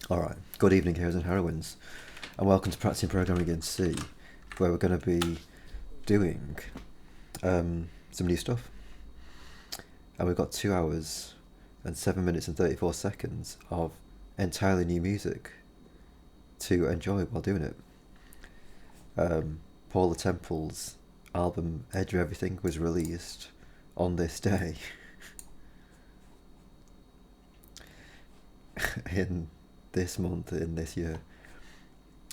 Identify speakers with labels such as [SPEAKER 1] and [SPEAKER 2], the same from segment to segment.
[SPEAKER 1] Alright, good evening, heroes and heroines, and welcome to Practising Programming in C, where we're going to be doing some new stuff. And we've got 2 hours and 7 minutes and 34 seconds of entirely new music to enjoy while doing it. Paula Temple's album Edge of Everything was released on this day in this month, in this year,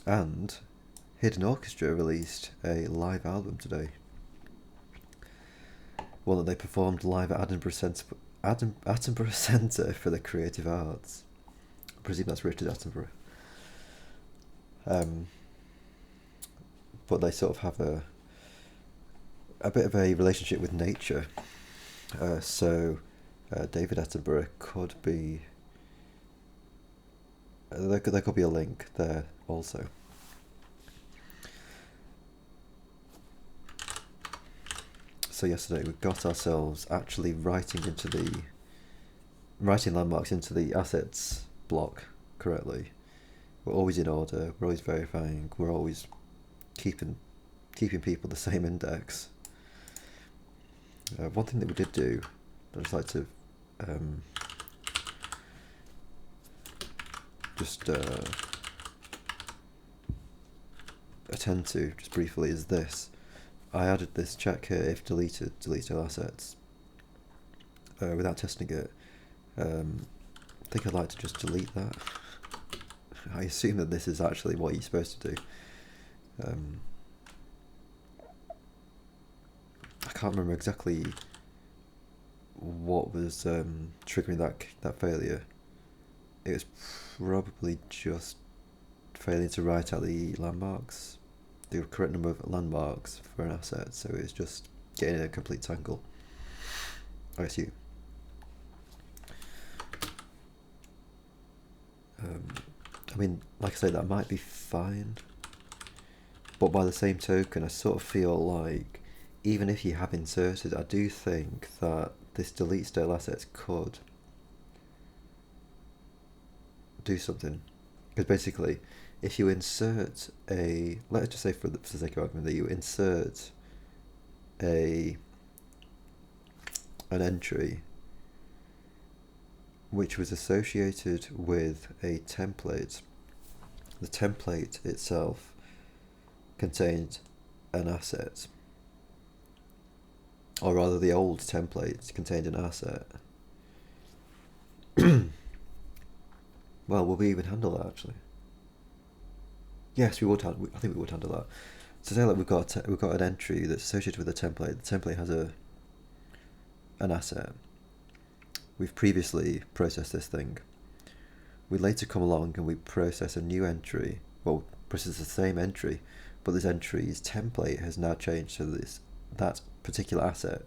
[SPEAKER 1] and Hidden Orchestra released a live album today, one that they performed live at Attenborough Centre for the Creative Arts. I presume that's Richard Attenborough. But they sort of have a bit of a relationship with nature, so David Attenborough could be. There could be a link there also. So yesterday we got ourselves actually writing landmarks into the assets block correctly. We're always in order, we're always verifying, we're always keeping people the same index. One thing that we did do, I'd just like to attend to just briefly is this. I added this check here: if deleted, delete all assets, without testing it. I think I'd like to just delete that. I assume that this is actually what you're supposed to do. I can't remember exactly what was triggering that failure. It was probably just failing to write out the landmarks, the correct number of landmarks for an asset, so it's just getting a complete tangle, I assume. I mean, like I say, that might be fine, but by the same token, I sort of feel like even if you have inserted, I do think that this delete stale assets could do something. Because basically, if you insert let's just say for the sake of argument that you insert an entry which was associated with a template, the template itself contained an asset, or rather the old template contained an asset. Well, will we even handle that actually? Yes, we would. I think we would handle that. So say like we've got an entry that's associated with a template. The template has an asset. We've previously processed this thing. We later come along and we process a new entry. Well, process the same entry, but this entry's template has now changed so that particular asset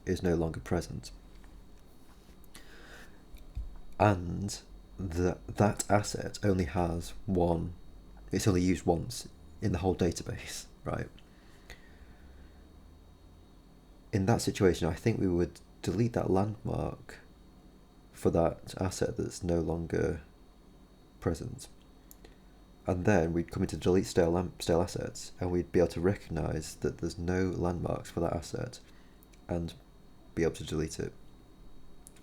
[SPEAKER 1] is no longer present, and that asset only has one. It's only used once in the whole database, right? In that situation, I think we would delete that landmark for that asset that's no longer present, and then we'd come into delete stale assets, and we'd be able to recognize that there's no landmarks for that asset and be able to delete it,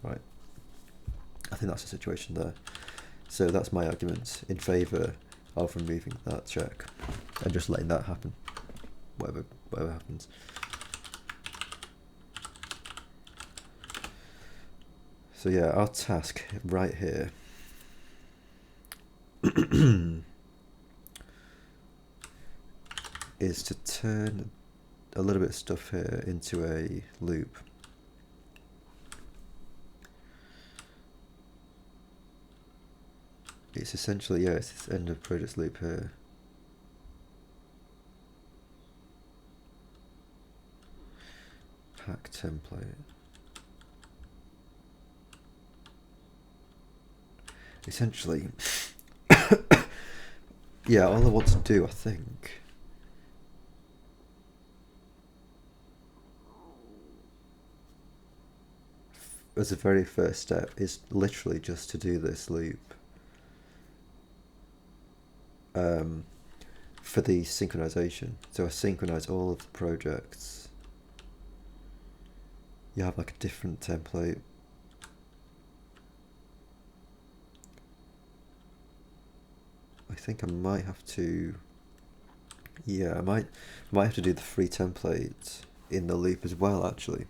[SPEAKER 1] right? I think that's the situation there. So that's my argument in favour of removing that check and just letting that happen, whatever happens. So yeah, our task right here is to turn a little bit of stuff here into a loop. It's essentially, it's this end of project loop here. Pack template. Essentially, yeah, all I want to do, I think, as a very first step is literally just to do this loop for the synchronization. So I synchronize all of the projects. You have like a different template. I think I might have to, yeah, I might have to do the free template in the loop as well, actually.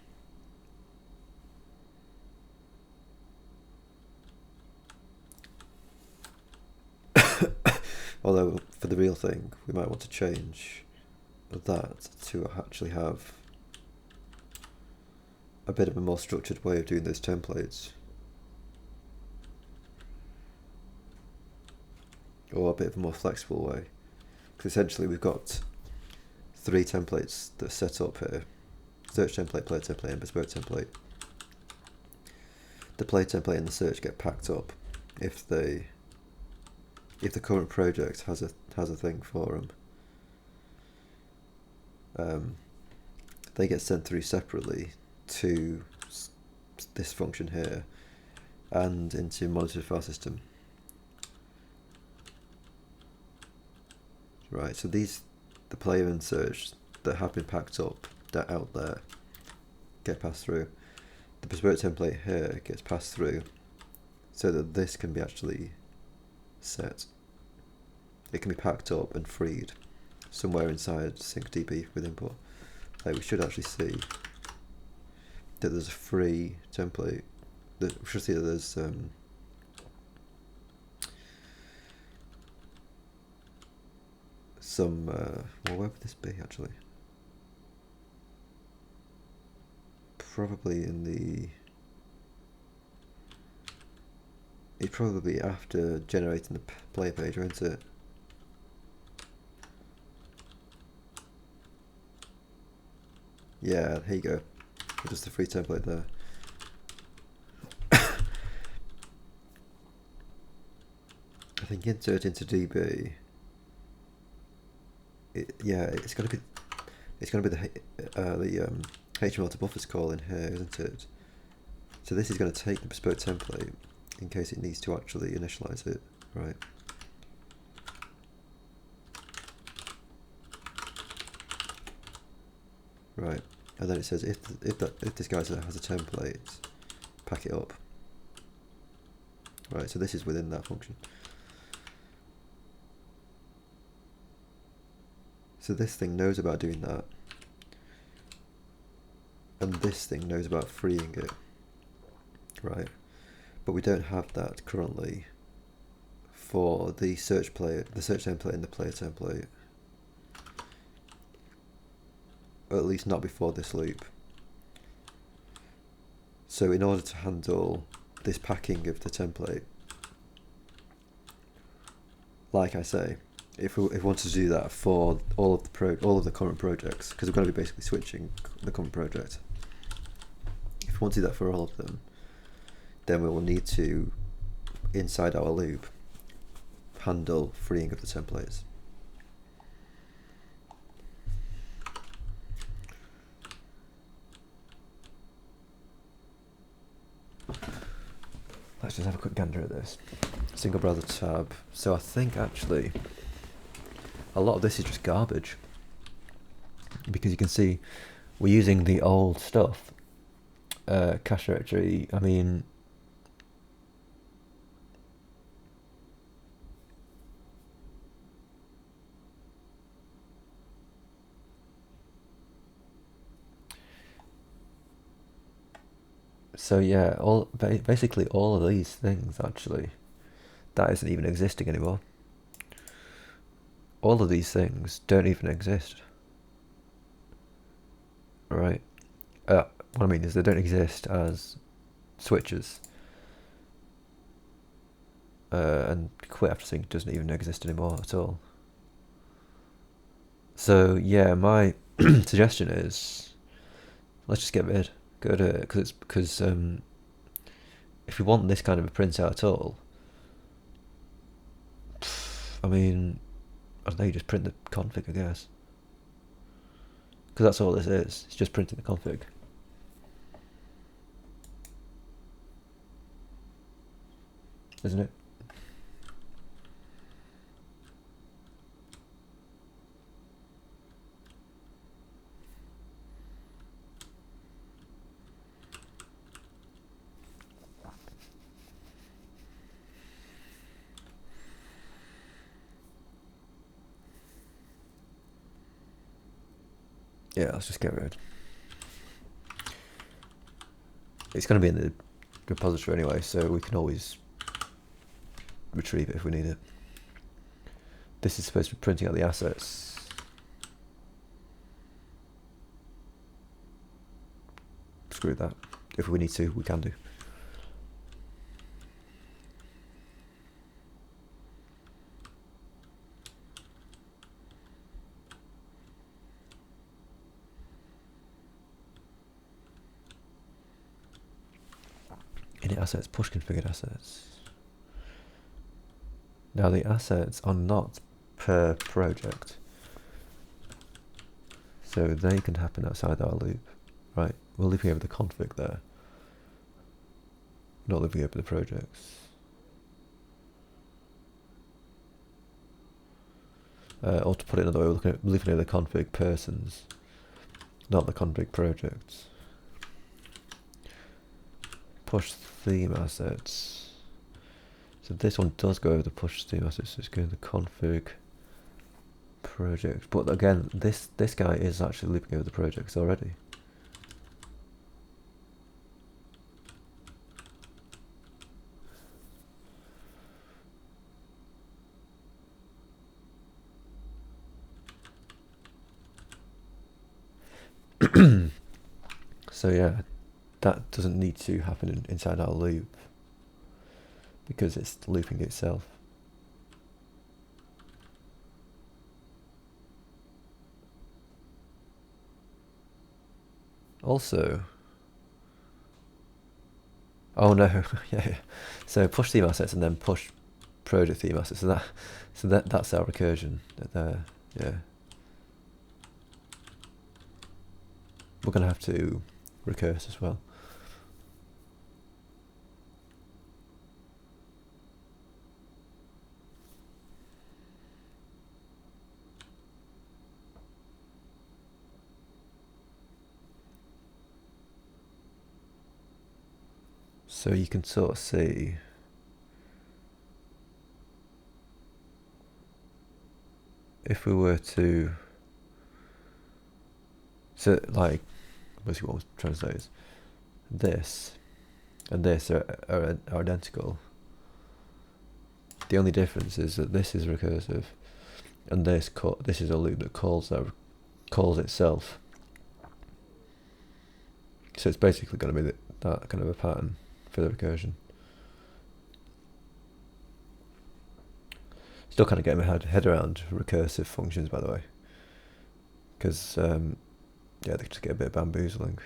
[SPEAKER 1] Although for the real thing, we might want to change that to actually have a bit of a more structured way of doing those templates. Or a bit of a more flexible way. Because essentially we've got 3 templates that are set up here. Search template, play template, and bespoke template. The play template and the search get packed up if the current project has a thing for them. They get sent through separately to this function here and into monitor file system. Right, so the player and search that have been packed up, that out there, get passed through. The bespoke template here gets passed through so that this can be actually set. It can be packed up and freed somewhere inside SyncDB with input. Like we should actually see that there's a free template. We should see that there's some well, where would this be actually? Probably in the, it'd probably be after generating the player page, won't it? Yeah, here you go. Just the free template there. I think insert into DB. It's gonna be the HTML to buffers call in here, isn't it? So this is going to take the bespoke template in case it needs to actually initialize it, right? Right, and then it says if this guy has a template, pack it up. Right, so this is within that function. So this thing knows about doing that, and this thing knows about freeing it, right? But we don't have that currently for the search template and the player template. Or at least not before this loop. So in order to handle this packing of the template, like I say, if we want to do that for all of the current projects, because we're going to be basically switching the current project. If we want to do that for all of them, then we will need to, inside our loop, handle freeing of the templates. Let's just have a quick gander at this. Cinco Brothers tab. So I think actually a lot of this is just garbage, because you can see we're using the old stuff. Cache directory, I mean, so yeah, basically all of these things actually, that isn't even existing anymore. All of these things don't even exist. Right? What I mean is they don't exist as switches. And quit after sync doesn't even exist anymore at all. So yeah, my suggestion is let's just get rid. Go to it, because if we want this kind of a printout at all, I mean, I don't know, you just print the config, I guess. Because that's all this is. It's just printing the config. isn't it? Yeah, let's just get rid. It's going to be in the repository anyway, so we can always retrieve it if we need it. This is supposed to be printing out the assets. Screw that. If we need to, we can do. Init assets, push configured assets. Now the assets are not per project, so they can happen outside our loop, right? We're leaving over the config there, not leaving over the projects. Or to put it another way, we're leaving over the config persons, not the config projects. Push theme assets. So this one does go over the push theme assets, so it's going to the config project. But again, this guy is actually looping over the projects already. So yeah, that doesn't need to happen inside our loop because it's looping itself. Also, oh no, yeah. So push theme assets and then push project theme assets. So that's our recursion there. Yeah, we're gonna have to recurse as well. So you can sort of see if we were to, so like, basically what I was trying to say is this and this are identical. The only difference is that this is recursive and this is a loop that calls itself. So it's basically going to be that kind of a pattern for the recursion. Still kind of getting my head around recursive functions, by the way, because yeah, they just get a bit bamboozling.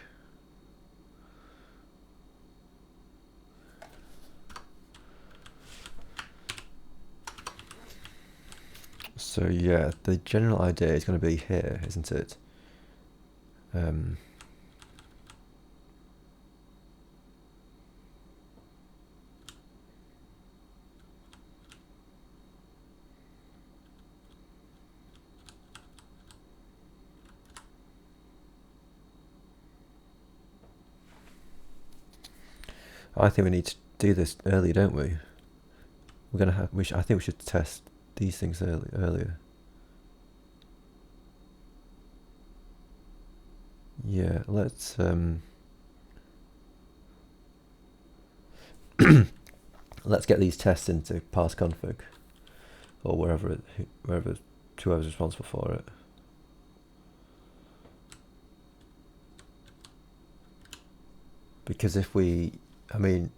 [SPEAKER 1] So yeah, the general idea is going to be here, isn't it? I think we need to do this early, don't we? We're gonna have. I think we should test these things earlier. Yeah, let's let's get these tests into parse config or whoever's responsible for it. Because if we, I mean,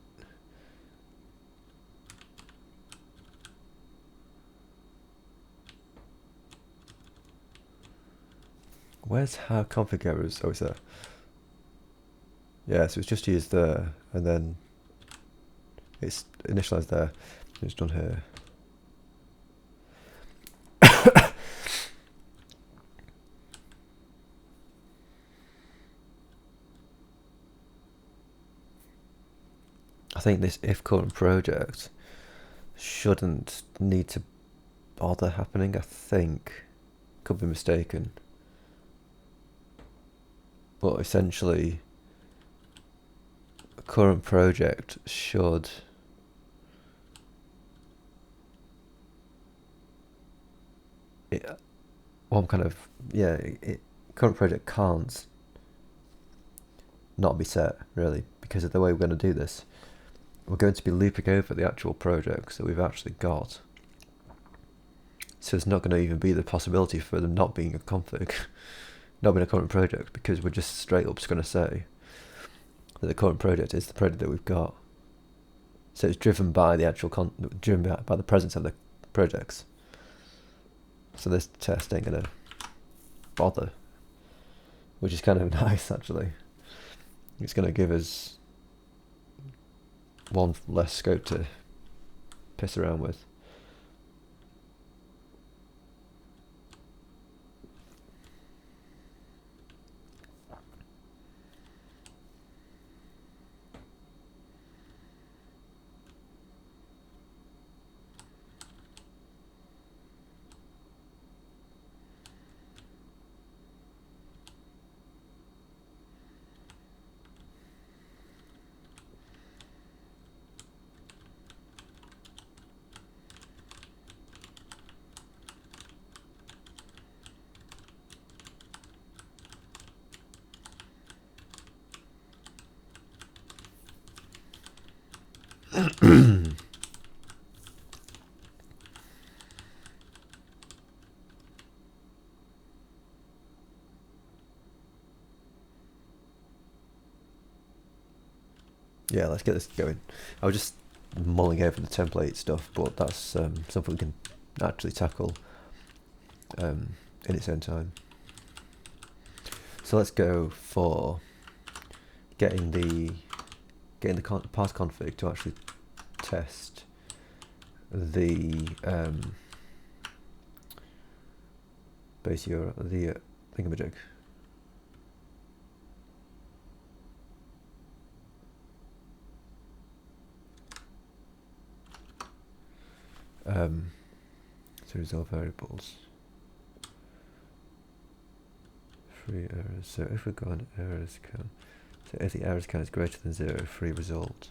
[SPEAKER 1] where's how config errors? Oh, it's there. Yeah, so it's just used there, and then it's initialized there. It's done here. I think this if current project shouldn't need to bother happening, I think. Could be mistaken. But essentially, a current project should current project can't not be set, really, because of the way we're going to do this. We're going to be looping over the actual projects that we've actually got. So it's not going to even be the possibility for them not being a config, not being a current project, because we're just straight up just going to say that the current project is the project that we've got. So it's driven by the actual driven by the presence of the projects. So this test ain't going to bother, which is kind of nice, actually. It's going to give us one less scope to piss around with. Yeah, let's get this going. I was just mulling over the template stuff, but that's something we can actually tackle in its own time. So let's go for getting the path config to actually test the base URL, the thingamajig. To resolve variables. Free errors. So if we've got an errors count, so if the errors count is greater than 0, free result.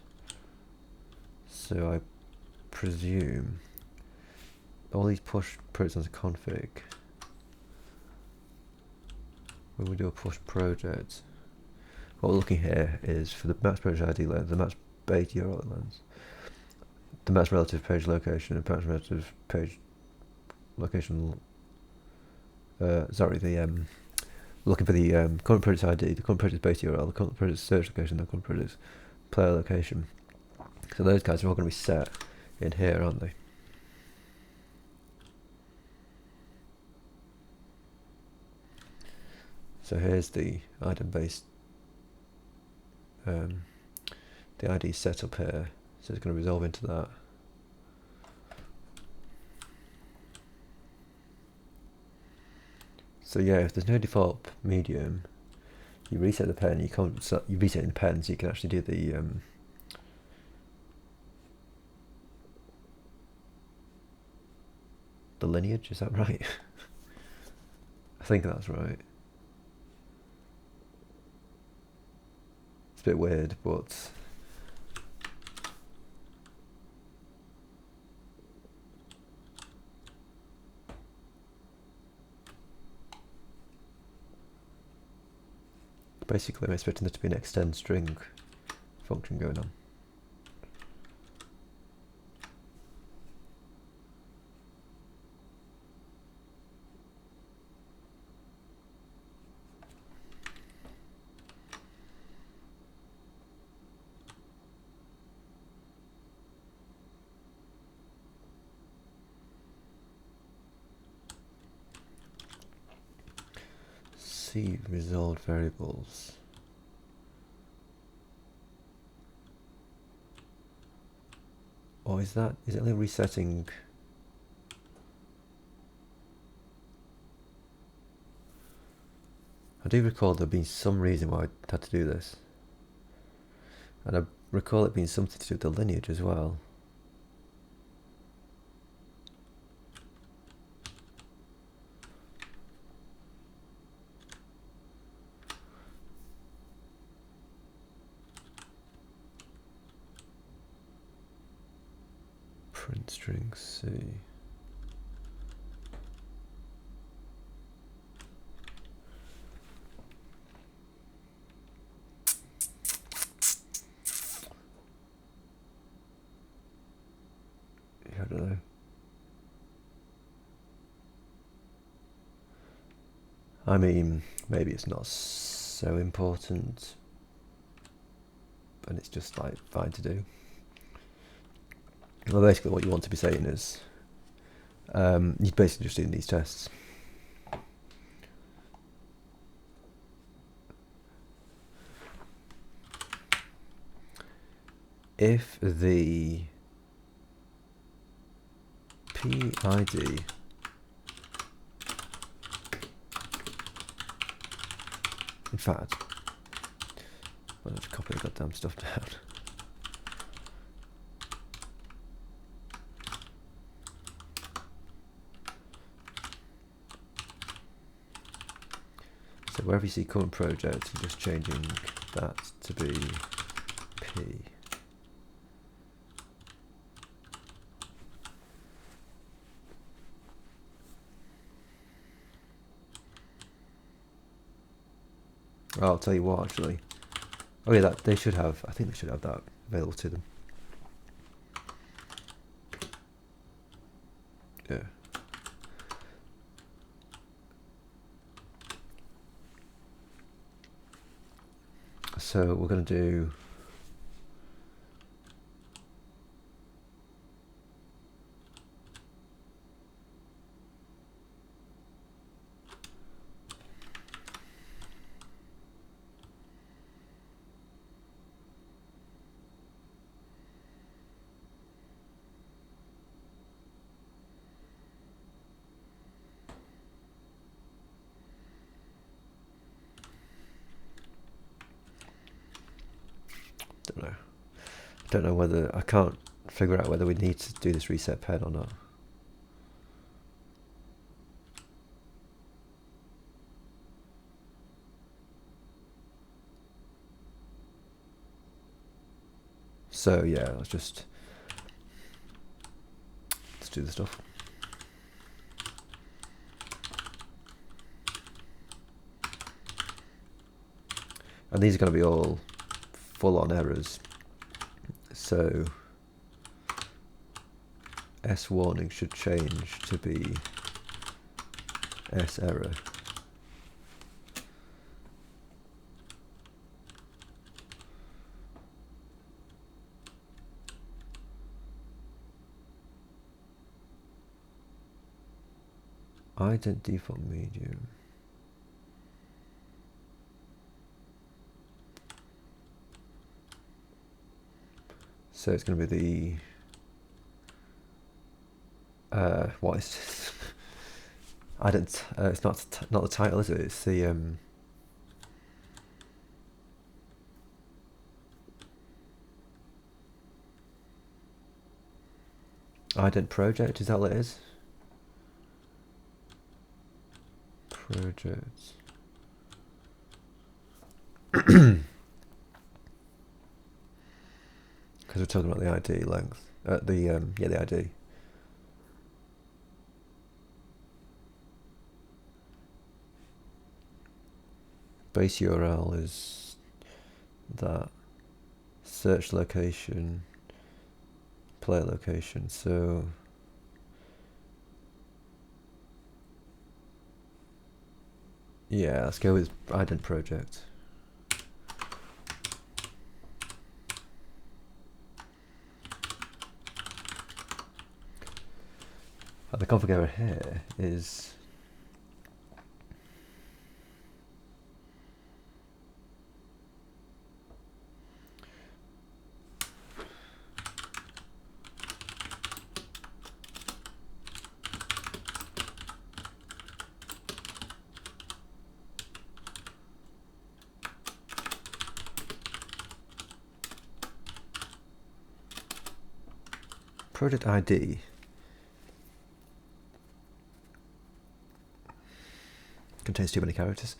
[SPEAKER 1] So I presume all these push projects onto config. When we do a push project, what we're looking here is for the max project ID length, the max base URL length, the max relative page location, and max relative page location. Looking for the current project ID, the current project base URL, the current project search location, the current project player location. So those guys are all going to be set in here, aren't they? So here's the item based, the ID set up here, so it's going to resolve into that. So yeah, if there's no default medium, you reset the pen. You can't. You reset in the pen, so you can actually do the lineage. Is that right? I think that's right. It's a bit weird, but basically I'm expecting there to be an extend string function going on. See resolved variables. Or is it only resetting? I do recall there being some reason why I had to do this. And I recall it being something to do with the lineage as well. string C. I don't know. I mean, maybe it's not so important, and it's just like fine to do. Well, basically what you want to be saying is, you're basically just doing these tests. If the PID in fact, I'll just copy the goddamn stuff down. So wherever you see current project, you're just changing that to be P. Oh, I'll tell you what, actually. Oh yeah, that they should have. I think they should have that available to them. Yeah. So we're going to do don't know whether I can't figure out whether we need to do this reset pen or not. So yeah, let's do the stuff. And these are going to be all full-on errors. So S warning should change to be S error. Ident default medium. So it's going to be the what is this? I don't. It's not the title, is it? It's the ident project. Is that what it is? Project. Because we're talking about the ID length. The ID. Base URL is that. Search location. Player location. So yeah, let's go with ident project. The config error here is project ID contains too many characters.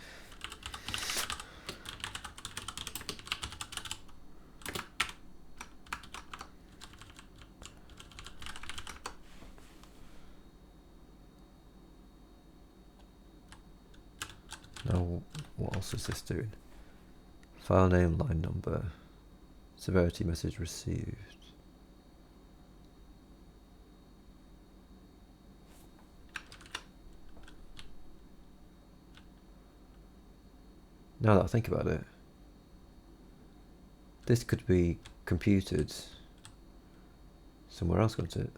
[SPEAKER 1] Now, what else is this doing? File name, line number, severity message received. Now that I think about it, this could be computed somewhere else, couldn't it?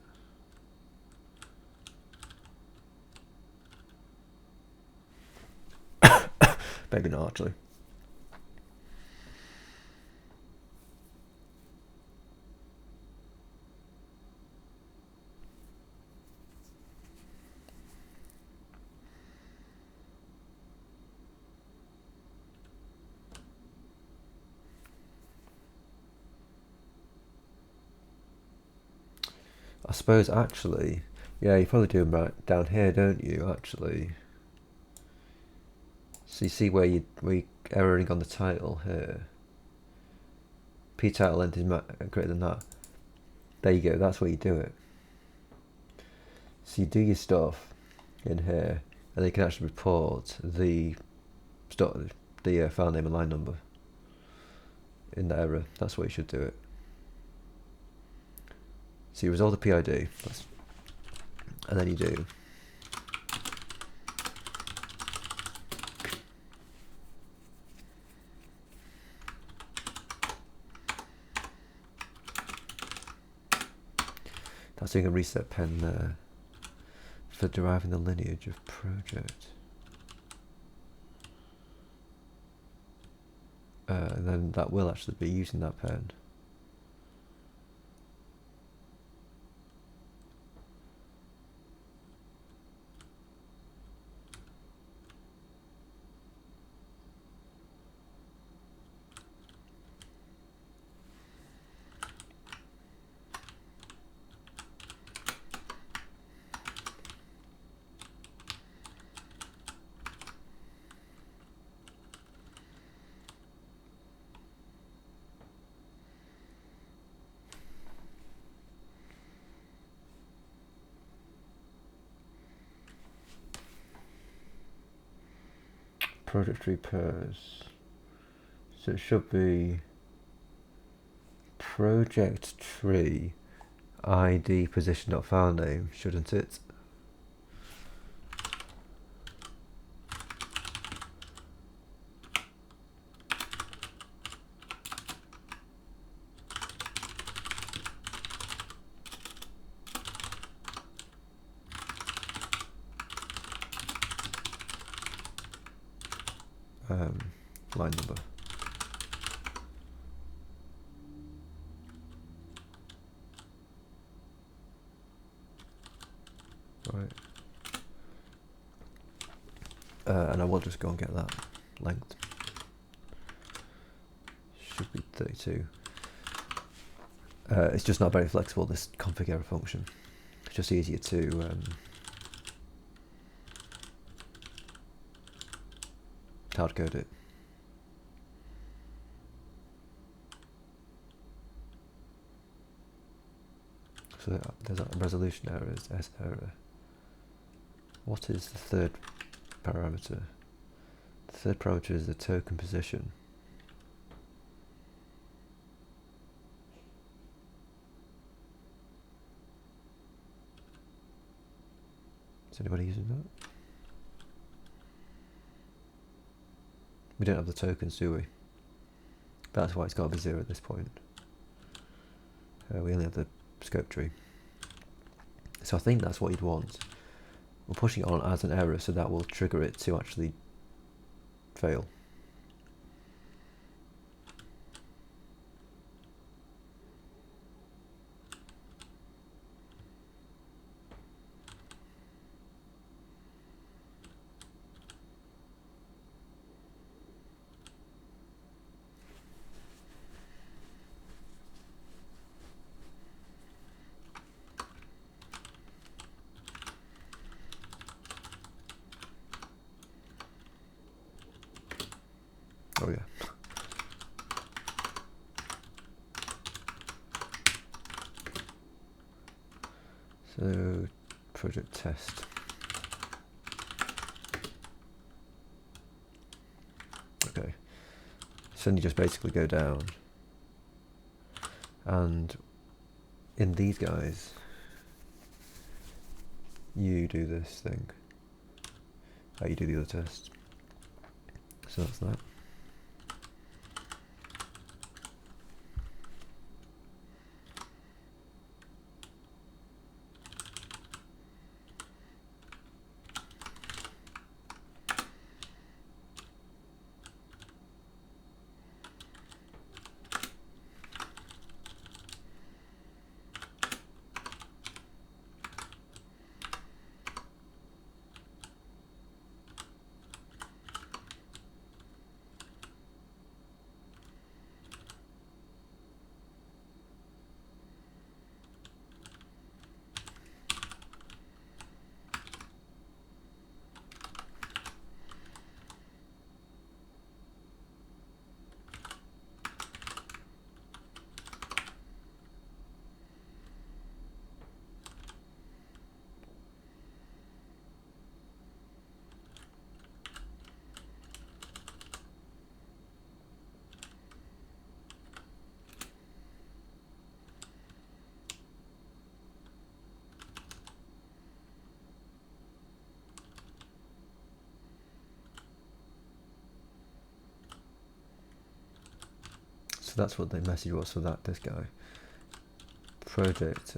[SPEAKER 1] Maybe not, actually. I suppose actually, yeah, you probably do them right down here, don't you? Actually, so you see where you erroring on the title here. P title length is greater than that. There you go. That's where you do it. So you do your stuff in here, and then you can actually report the file name and line number in the error. That's where you should do it. So you resolve the PID, and then you do that's doing a reset pen there for deriving the lineage of project. And then that will actually be using that pen. Project tree pairs. So it should be project tree ID position.file name, shouldn't it? Line number. Right. And I will just go and get that length. Should be 32. It's just not very flexible, this config error function. It's just easier to hard code it. So there's a resolution error, is S error. What is the third parameter? The third parameter is the token position. Is anybody using that? We don't have the tokens, do we? That's why it's got to be 0 at this point. We only have the scope tree. So I think that's what you'd want. We're pushing it on as an error, so that will trigger it to actually fail. Oh yeah. So project test. So then you just basically go down, and in these guys, you do this thing. You do the other test. So that's that. So that's what the message was for this guy. Project.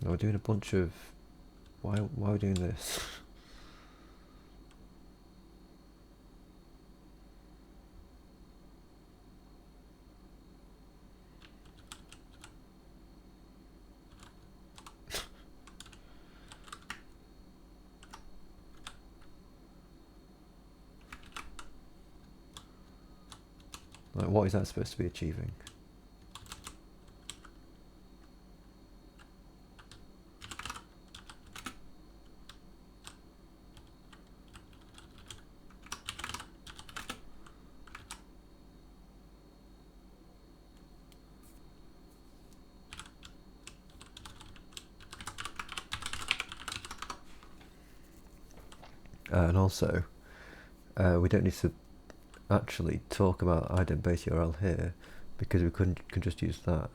[SPEAKER 1] We're doing a bunch of. Why are we doing this? Like, what is that supposed to be achieving? And also, we don't need to actually talk about ident base URL here, because we could just use that.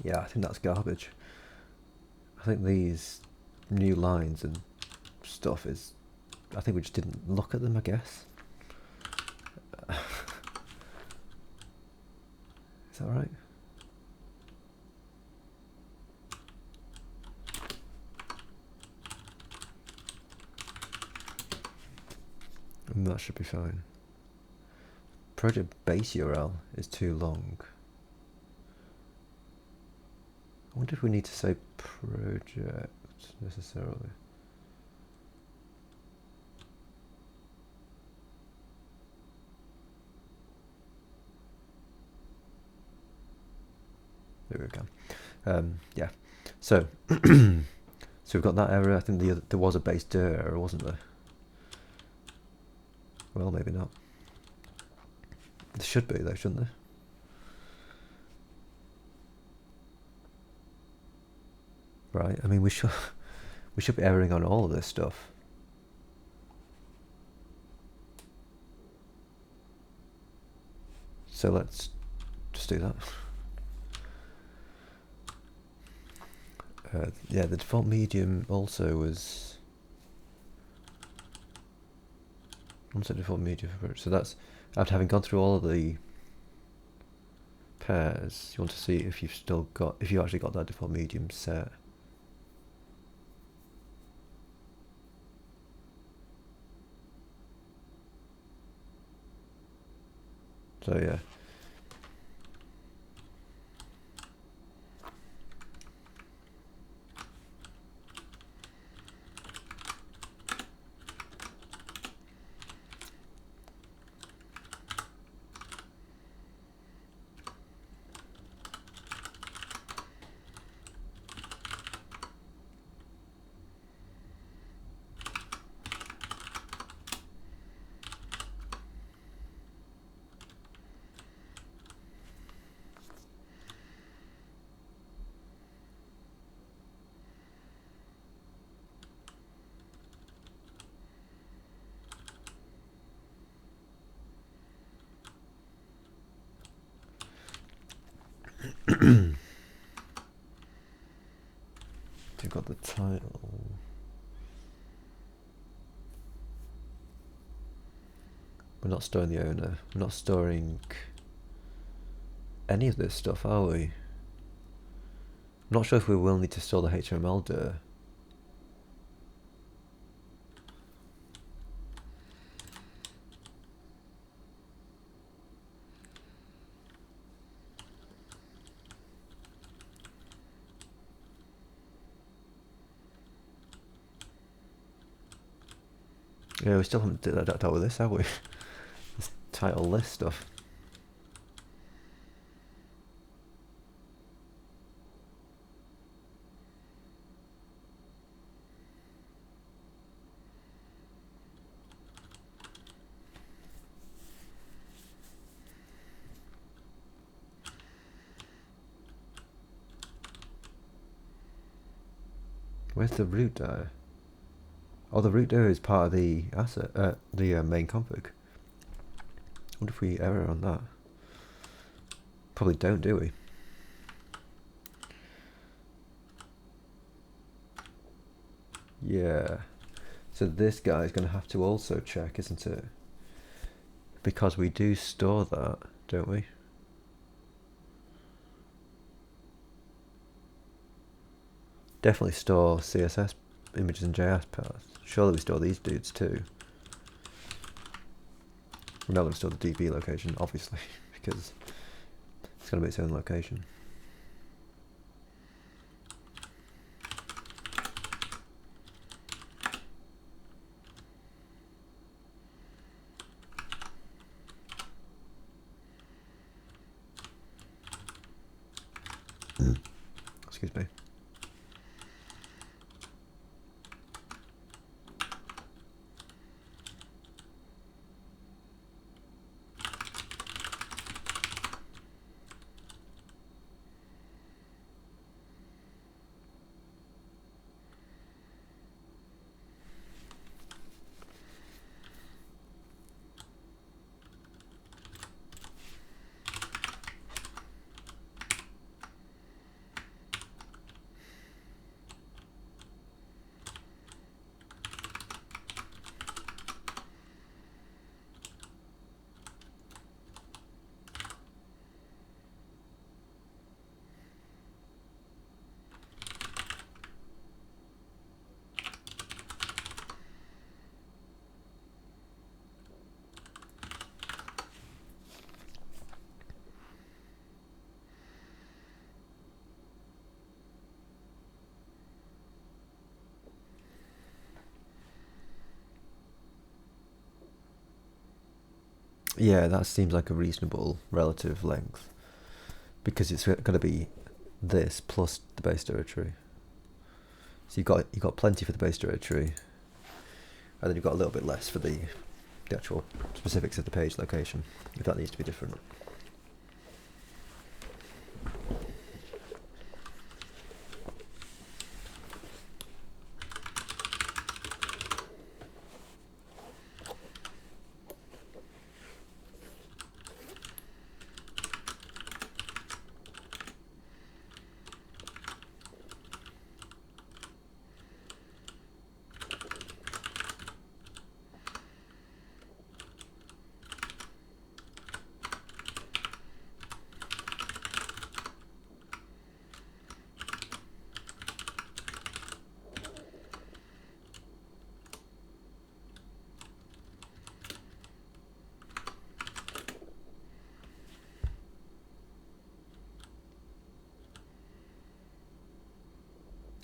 [SPEAKER 1] Yeah, I think that's garbage. I think these new lines and stuff is... I think we just didn't look at them, I guess. Is that right? And that should be fine. Project base URL is too long. I wonder if we need to say project necessarily. There we go. Yeah. So, so we've got that error. I think there was a base dir error, wasn't there? Well, maybe not. There should be though, shouldn't there? Right. I mean, we should be erroring on all of this stuff. So let's just do that. Yeah, the default medium also was. What's the default medium for it? So that's after having gone through all of the pairs. You want to see if you've still got, if you actually got that default medium set. So yeah. You've got the title. We're not storing the owner. We're not storing any of this stuff, are we? I'm not sure if we will need to store the HTML dir. Yeah, we still haven't dealt with this, have we? This title list stuff. Where's the root dir? Oh, the root dir is part of the asset, the main config. What if we error on that? Probably don't, do we? Yeah. So this guy is going to have to also check, isn't it? Because we do store that, don't we? Definitely store CSS images and JS paths. Surely we store these dudes too. We're not going to store the DB location, obviously, because it's going to be its own location. Excuse me. Yeah, that seems like a reasonable relative length, because it's going to be this plus the base directory. So you got plenty for the base directory, and then you've got a little bit less for the actual specifics of the page location, if that needs to be different.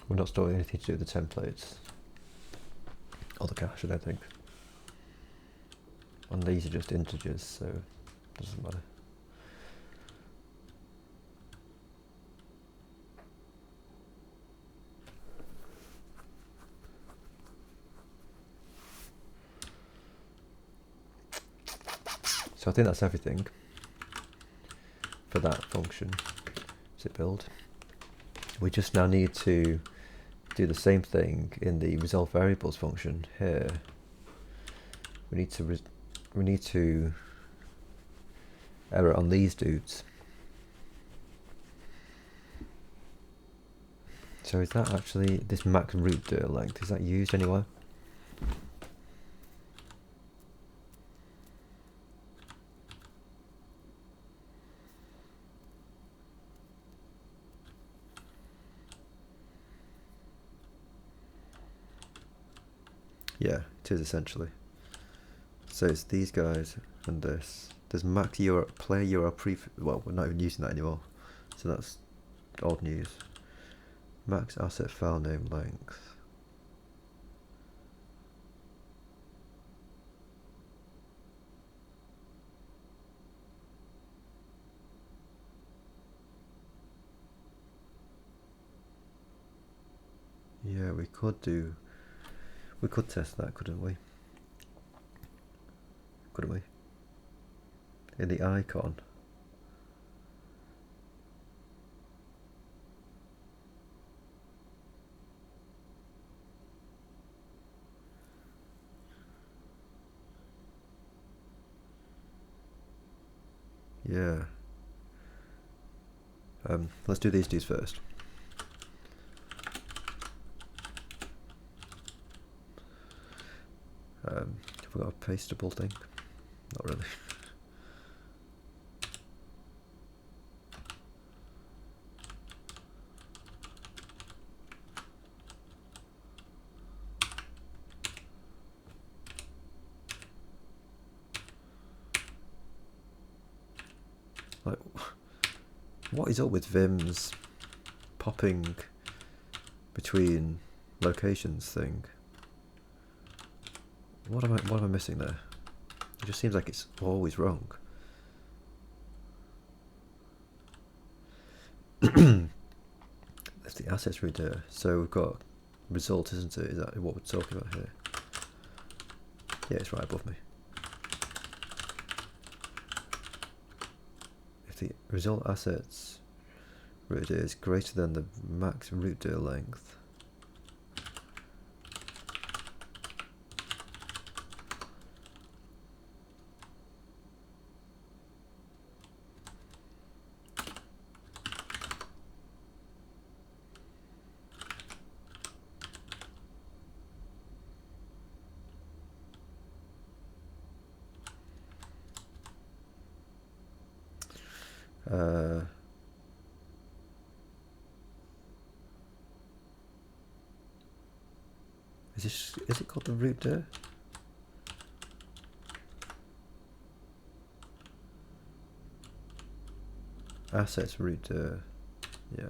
[SPEAKER 1] We're not storing anything to do with the templates or the cache, I don't think. And these are just integers, so it doesn't matter. So I think that's everything for that function. Zip build. We just now need to do the same thing in the resolve variables function here. We need to error on these dudes. So is that actually this max root dir length? Is that used anywhere? Yeah, it is essentially. So it's these guys and this. There's max URL, player URL prefix. Well, we're not even using that anymore, so that's old news. Max asset file name length. Yeah, we could test that, couldn't we? Couldn't we? In the icon. Yeah. Let's do these dudes first. Have we got a pasteable thing? Not really. Like, what is up with Vim's popping between locations thing? What am I missing there? It just seems like it's always wrong. That's the assets reader. So we've got result, isn't it? Is that what we're talking about here? Yeah, it's right above me. If the result assets root is greater than the max root dir length, is it called the root dir? Assets root dir, yeah.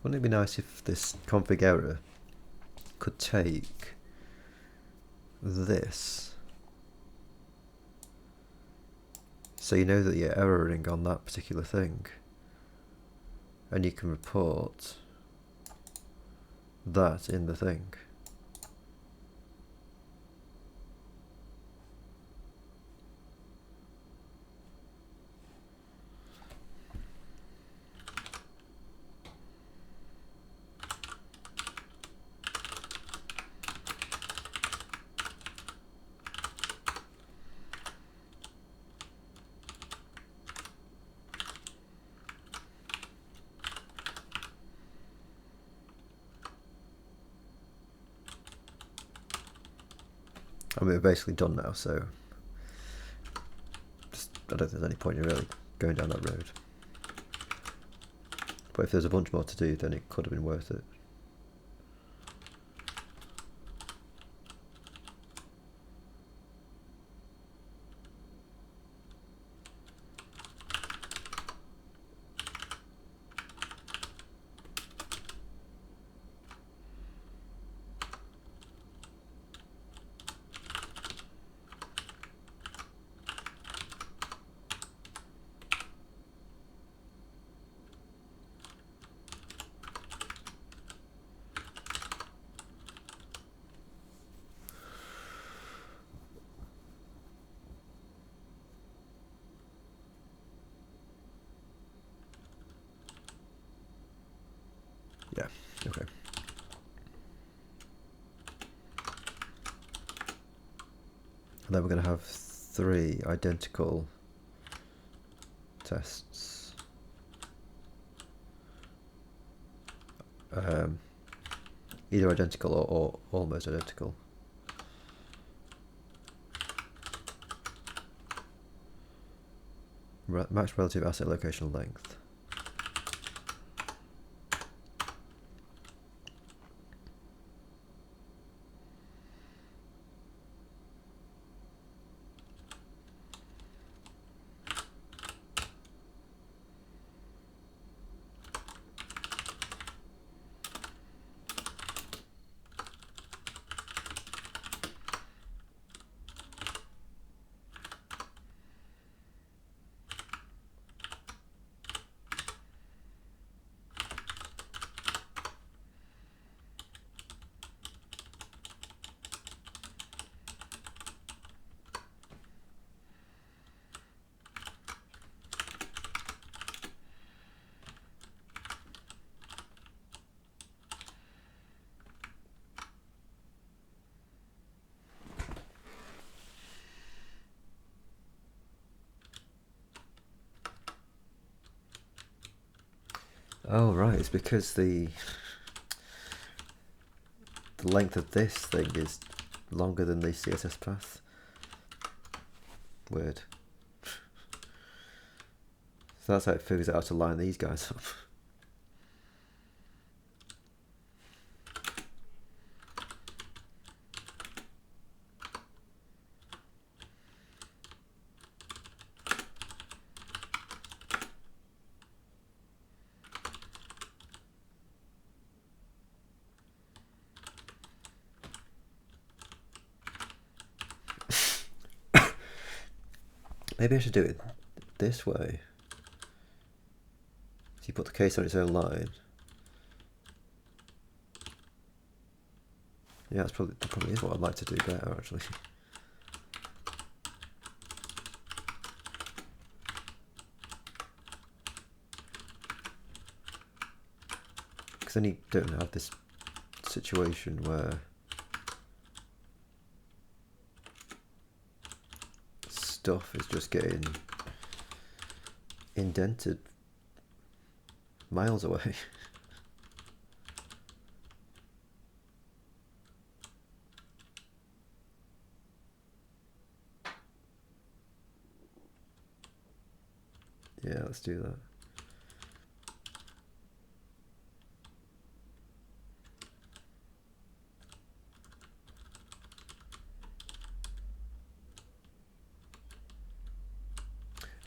[SPEAKER 1] wouldn't it be nice if this config error could take this, so you know that you're erroring on that particular thing, and you can report that in the thing. I mean, we're basically done now, so I don't think there's any point in really going down that road. But if there's a bunch more to do, then it could have been worth it. Yeah, okay. And then we're going to have 3 identical tests. Either identical or almost identical. Max relative asset locational length. Oh right, it's because the length of this thing is longer than the CSS path. Weird. So that's how it figures out how to line these guys up. Maybe I should do it this way. So you put the case on its own line. Yeah, that probably is what I'd like to do better, actually. Because then you don't have this situation where stuff is just getting indented miles away. Yeah, let's do that.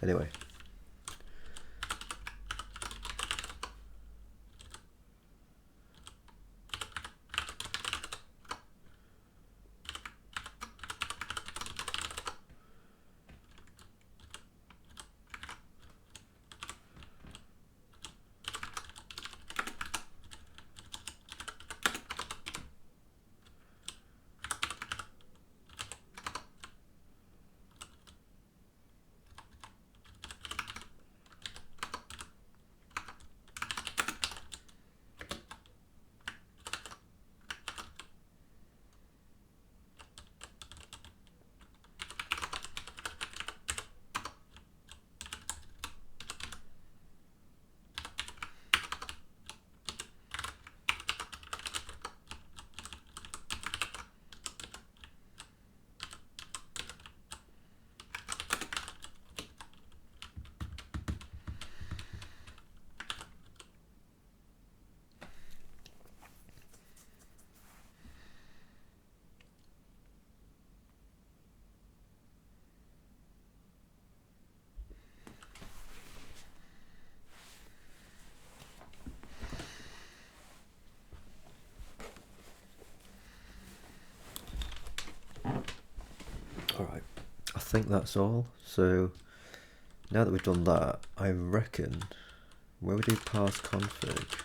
[SPEAKER 1] Anyway. Alright, I think that's all. So now that we've done that, I reckon where we do parse config,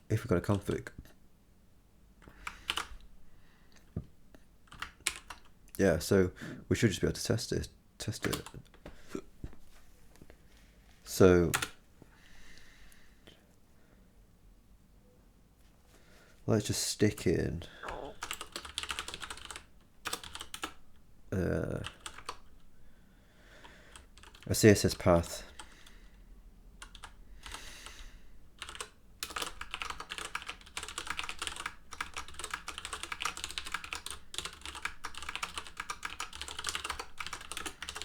[SPEAKER 1] if we've got a config, yeah, so we should just be able to test it. So let's just stick in a CSS path.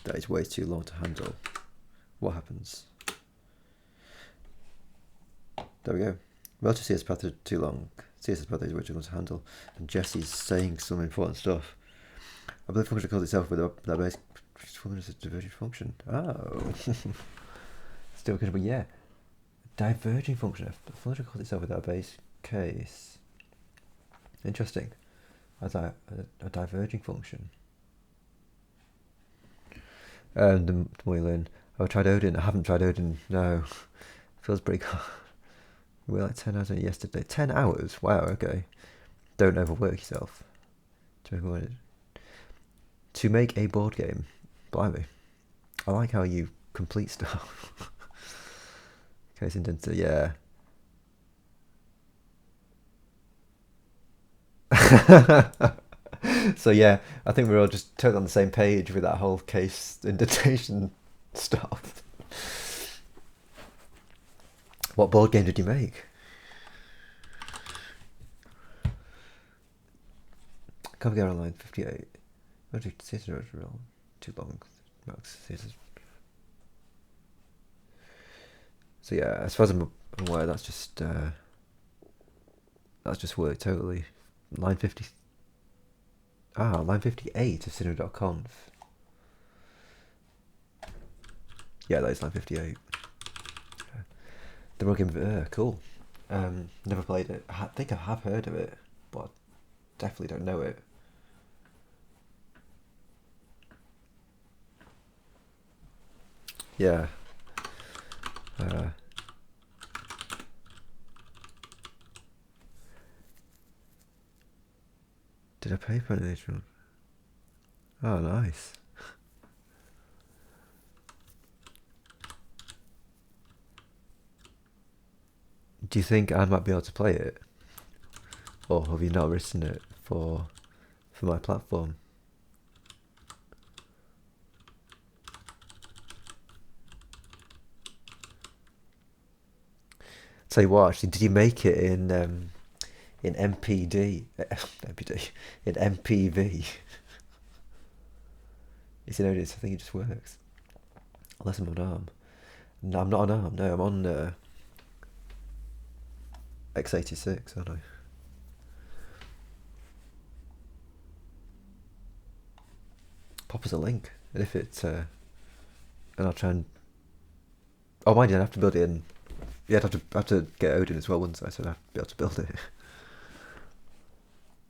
[SPEAKER 1] That is way too long to handle. What happens? There we go. Relative CSS path is too long. CSS path is way too long to handle. And Jesse's saying some important stuff. I believe function calls itself with that base function is a diverging function. Oh. Still good, but yeah. Diverging function. A function calls itself with that base case. Interesting. A diverging function. The Moylin. I've tried Odin. I haven't tried Odin. No. Feels pretty cool. We were like 10 hours on it yesterday. 10 hours? Wow, okay. Don't overwork yourself. To make a board game. Blimey. I like how you complete stuff. Case indented, yeah. So yeah, I think we're all just totally on the same page with that whole case indentation stuff. What board game did you make? Come get online 58. Cinera real too long. So yeah, as far as I'm aware, that's just worked totally. Line 50. Line 58 of Cinera.conf. Yeah, that is line 58. The rug game, cool. Never played it. I think I have heard of it, but definitely don't know it. Yeah. Did I pay for it? Oh, nice. Do you think I might be able to play it? Or have you not written it for my platform? Tell you what, actually, did you make it in MPD? In MPV? It's in Odin, I think it just works. Unless I'm on ARM. No, I'm not on ARM, no, I'm on x86, aren't I? Pop us a link, and if it's and I'll try and. Oh, mind you, I'd have to build it in. Yeah, I'd have to get Odin as well, wouldn't I? So I'd have to be able to build it.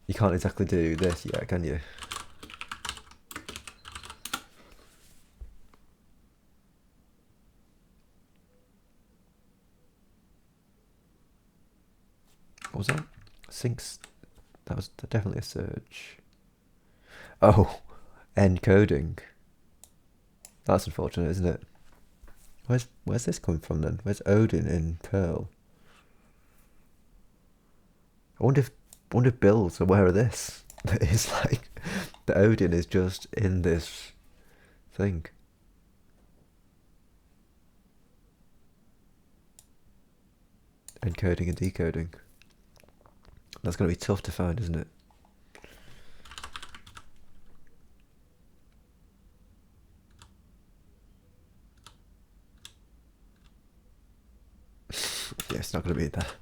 [SPEAKER 1] You can't exactly do this yet, can you? What was that? Syncs. That was definitely a search. Oh, encoding. That's unfortunate, isn't it? Where's this coming from then? Where's Odin in Perl? I wonder if Bill's aware of this. That is like the Odin is just in this thing. Encoding and decoding. That's going to be tough to find, isn't it? Yeah, it's not going to be that.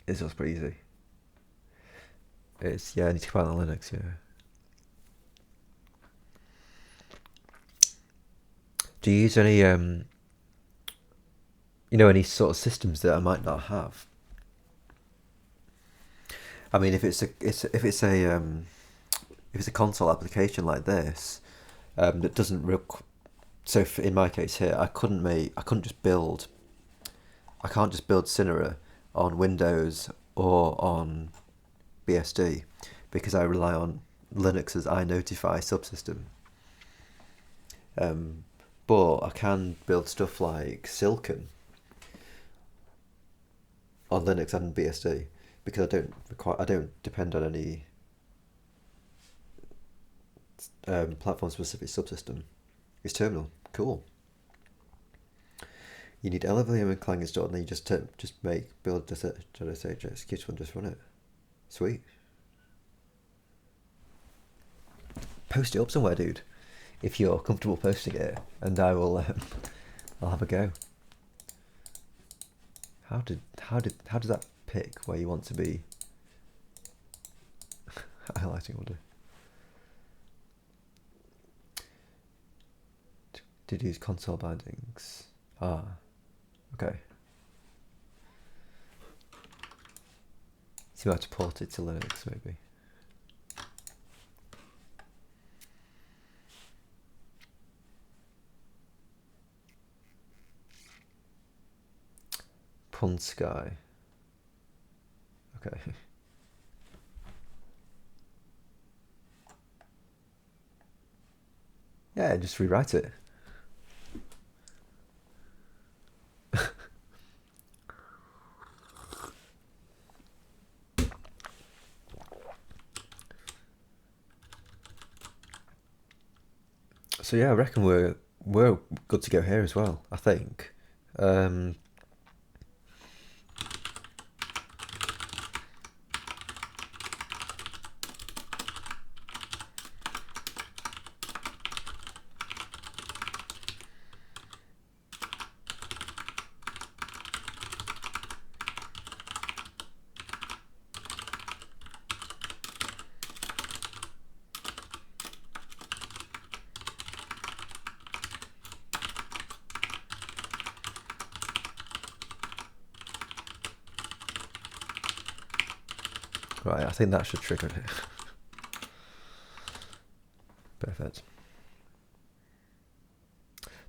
[SPEAKER 1] It's just pretty easy. It's, yeah, I need to compile on Linux, yeah. Do you use any, any sort of systems that I might not have? I mean, if it's a console application like this, that doesn't so in my case here, I can't just build Cinera on Windows or on BSD because I rely on Linux's iNotify subsystem. Um, but I can build stuff like Silken on Linux and BSD because I don't depend on any platform specific subsystem. It's terminal. Cool. You need LLVM and Clang installed, and then you just build just executable and just run it. Sweet. Post it up somewhere, dude. If you're comfortable posting it, and I'll have a go. How does that pick where you want to be highlighting order? Did use console bindings? Ah, okay. So you have to port it to Linux, maybe. Punsky. Okay. Yeah, just rewrite it. So yeah, I reckon we're good to go here as well. I think. Right, I think that should trigger it. Perfect.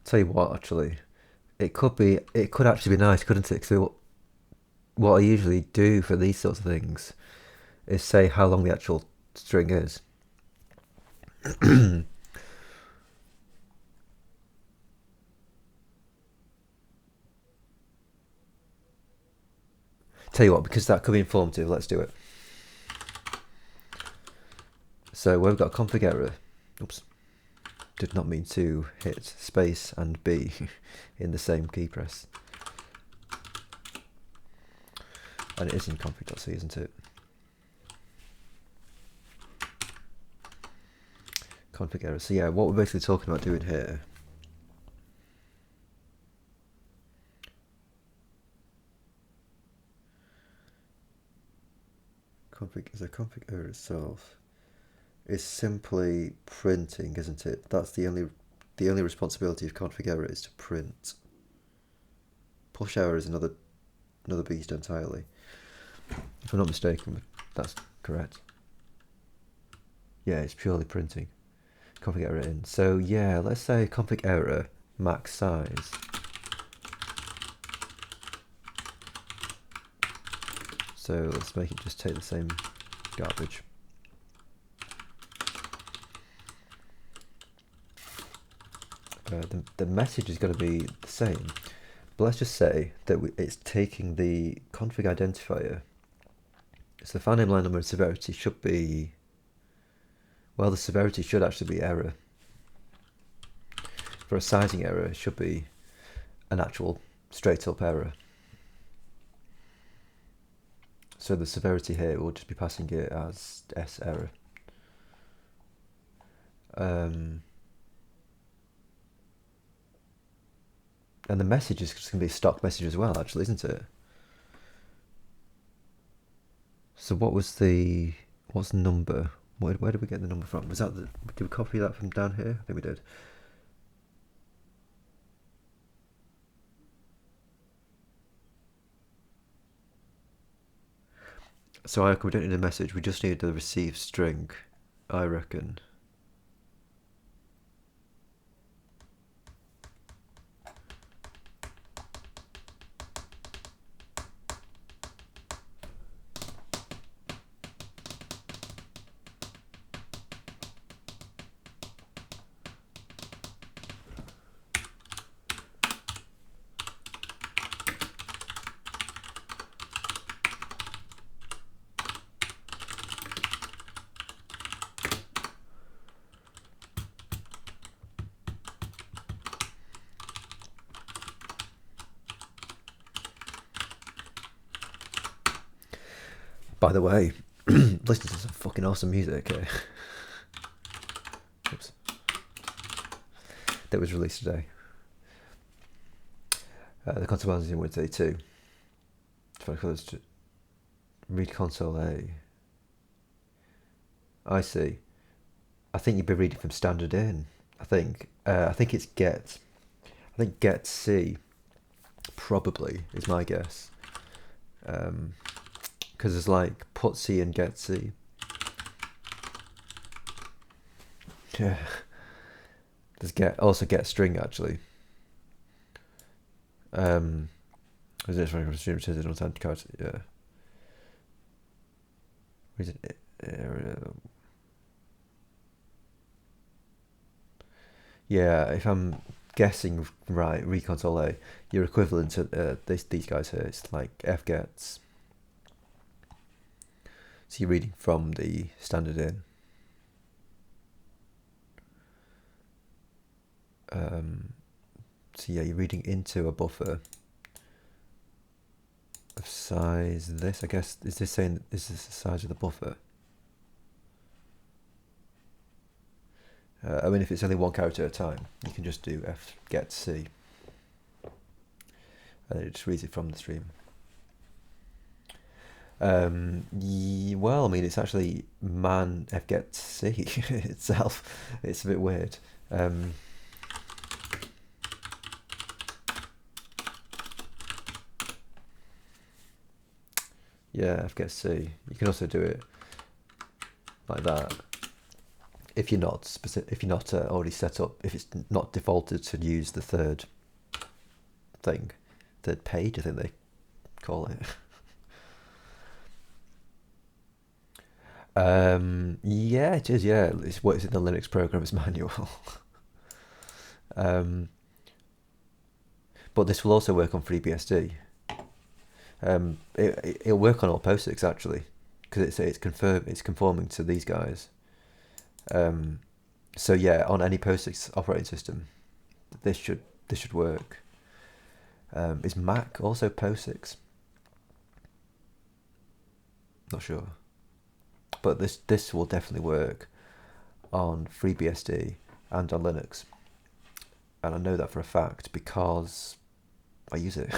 [SPEAKER 1] Tell you what, actually, it could actually be nice, couldn't it? Because what I usually do for these sorts of things is say how long the actual string is. Tell you what, because that could be informative, let's do it. So we've got a config error. Oops. Did not mean to hit space and B in the same key press. And it is in config.c, isn't it? Config error. So yeah, what we're basically talking about doing here config error itself is simply printing, isn't it? That's the only responsibility of config error is to print. Push error is another beast entirely. If I'm not mistaken, that's correct. Yeah, it's purely printing. Config error in. So yeah, let's say config error max size. So let's make it just take the same garbage. The message is going to be the same, but let's just say that it's taking the config identifier. So the file name, line number, and severity should be, well, the severity should actually be error. For a sizing error, it should be an actual straight up error. So the severity here will just be passing it as S error. And the message is just going to be a stock message as well, actually, isn't it? So what's the number? Where did we get the number from? Was that did we copy that from down here? I think we did. So I reckon we don't need a message, we just need the received string, I reckon. By the way, listen to some fucking awesome music here. Oops. That was released today. The Consequences in Wednesday 2. Read console A. I see. I think you'd be reading from standard in. I think it's get. I think get C. Probably is my guess. Because there's like put C and get C. Yeah. There's get string actually. Is it from stream says it on time card? Yeah. Reason yeah, if I'm guessing right, reconsole A, you're equivalent to these guys here. It's like F gets. So you're reading from the standard in. So yeah, you're reading into a buffer of size this. I guess is this the size of the buffer? I mean, if it's only one character at a time, you can just do F get C, and it just reads it from the stream. Well, I mean, it's actually man F get C itself. It's a bit weird. Yeah, F get C. You can also do it like that. If you're not already set up, if it's not defaulted to use the third page, I think they call it. Yeah, it is. Yeah, it's what is in the Linux programmer's manual. But this will also work on FreeBSD. It'll work on all POSIX actually, because it's conforming to these guys. So yeah, on any POSIX operating system, this should work. Is Mac also POSIX? Not sure, but this will definitely work on FreeBSD and on Linux, and I know that for a fact because I use it.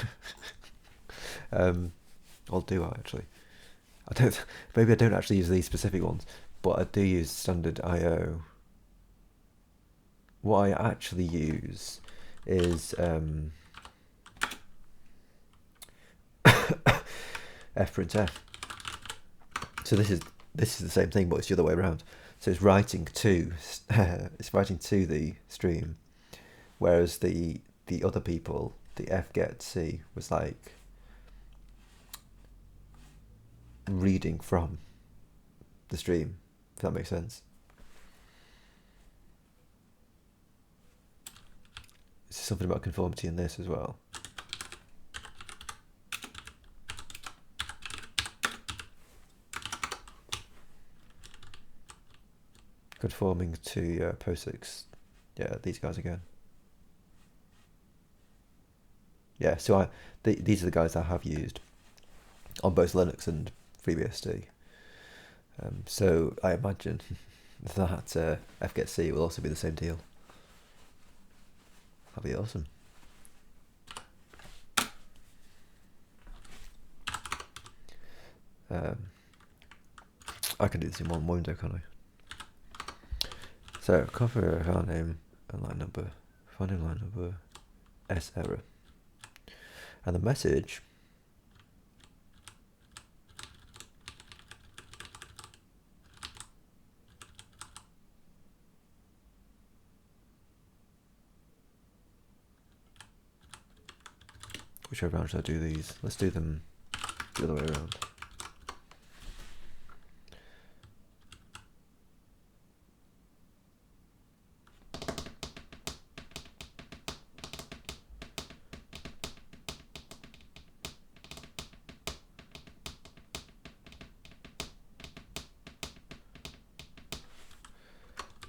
[SPEAKER 1] I'll do actually. Maybe I don't actually use these specific ones, but I do use standard IO. What I actually use is fprintf. So this is the same thing, but it's the other way around. So it's writing to the stream, whereas the other people, the fgetC was like reading from the stream, if that makes sense. There's something about conformity in this as well. Conforming to POSIX. Yeah, these guys again. Yeah, so these are the guys I have used on both Linux and FreeBSD. So I imagine that fgetC will also be the same deal. That'll be awesome. I can do this in one window, can't I? So cover file name and line number, finding line number, S error, and the message Which way around should I do these? Let's do them the other way around.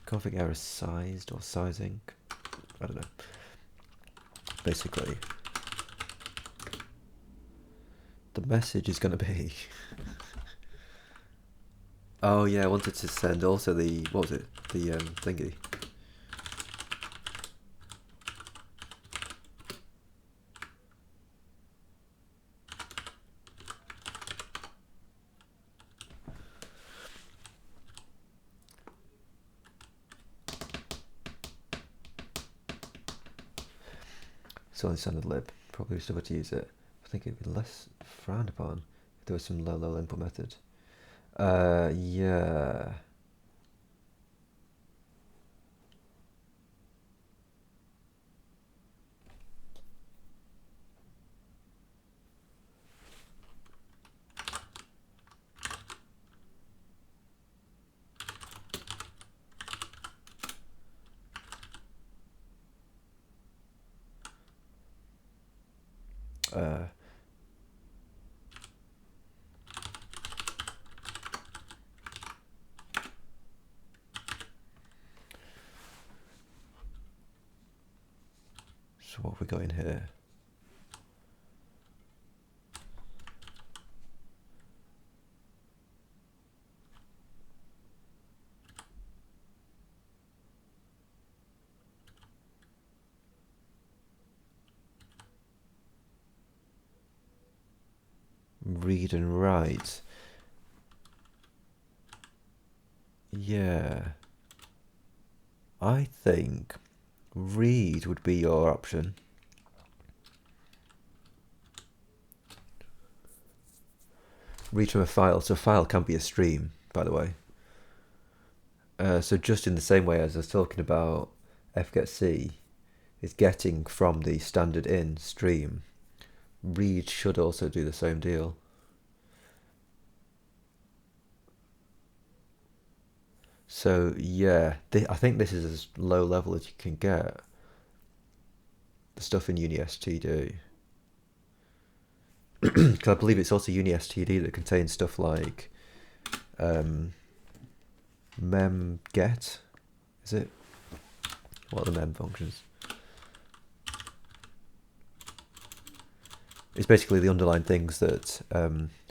[SPEAKER 1] Config error sized or sizing. I don't know. Basically, the message is going to be. Oh yeah, I wanted to send also the, what was it? The thingy. So on the standard lib, probably still able to use it. I think it'd be less frowned upon if there was some low level input method. Yeah. So what have we got in here? Read and write. Yeah. I think read would be your option. Read from a file. So a file can be a stream, by the way. So just in the same way as I was talking about fgetC is getting from the standard in stream, read should also do the same deal. So yeah, I think this is as low level as you can get. The stuff in UniSTD. Because I believe it's also UniSTD that contains stuff like memget. Is it? What are the mem functions? It's basically the underlying things that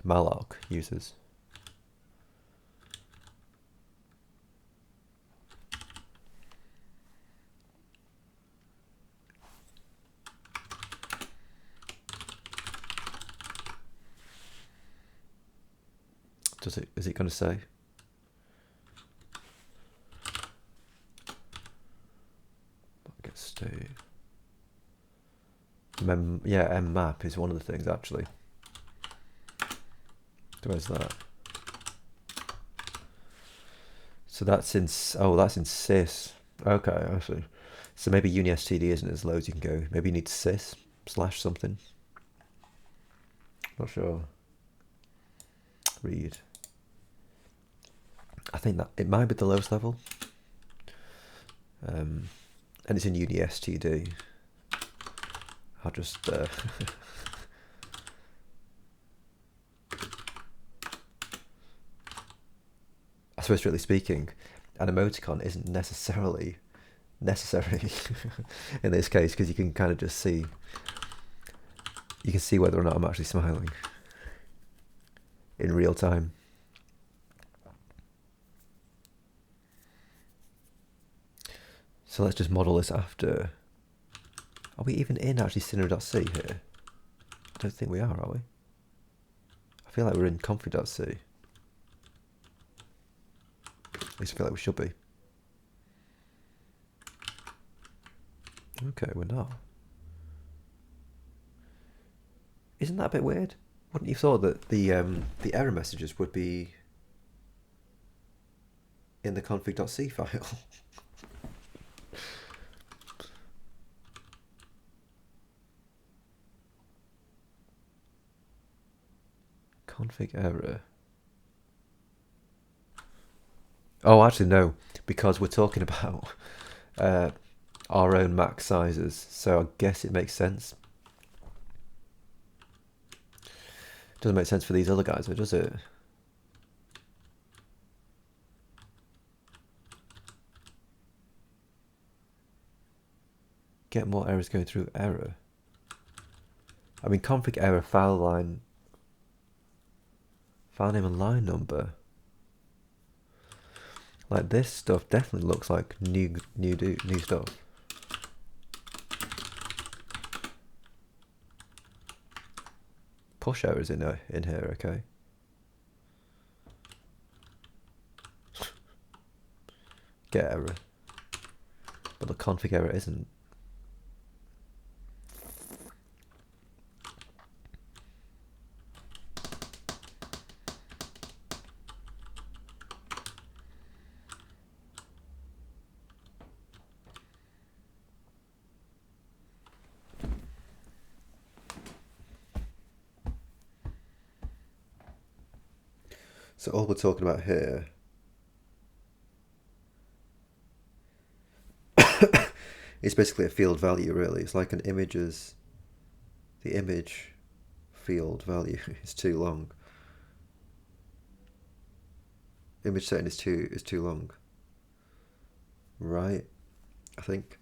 [SPEAKER 1] malloc uses. Is it going to say? Get state. Yeah, mmap is one of the things actually. Where's that? So that's in that's in sys. Okay, I see. So maybe UniSTD isn't as low as you can go. Maybe you need sys / something. Not sure. Read. I think that it might be the lowest level. And it's in UniSTD. I'll just I suppose, strictly speaking, an emoticon isn't necessarily necessary in this case, because you can kind of just see, you can see whether or not I'm actually smiling in real time. So let's just model this after. Are we even in actually Cinera.c here? I don't think we are we? I feel like we're in config.c. At least I feel like we should be. Okay, we're not. Isn't that a bit weird? Wouldn't you have thought that the error messages would be in the config.c file? Config error. Oh, actually no, because we're talking about our own max sizes, so I guess it makes sense. Doesn't make sense for these other guys, though, does it? Get more errors going through error. I mean, config error, file line, file name and line number. Like this stuff definitely looks like new stuff. Push errors in here, okay. Get error, but the config error isn't. So all we're talking about here is basically a field value, really. It's like the image field value is too long. Image setting is too long. Right, I think.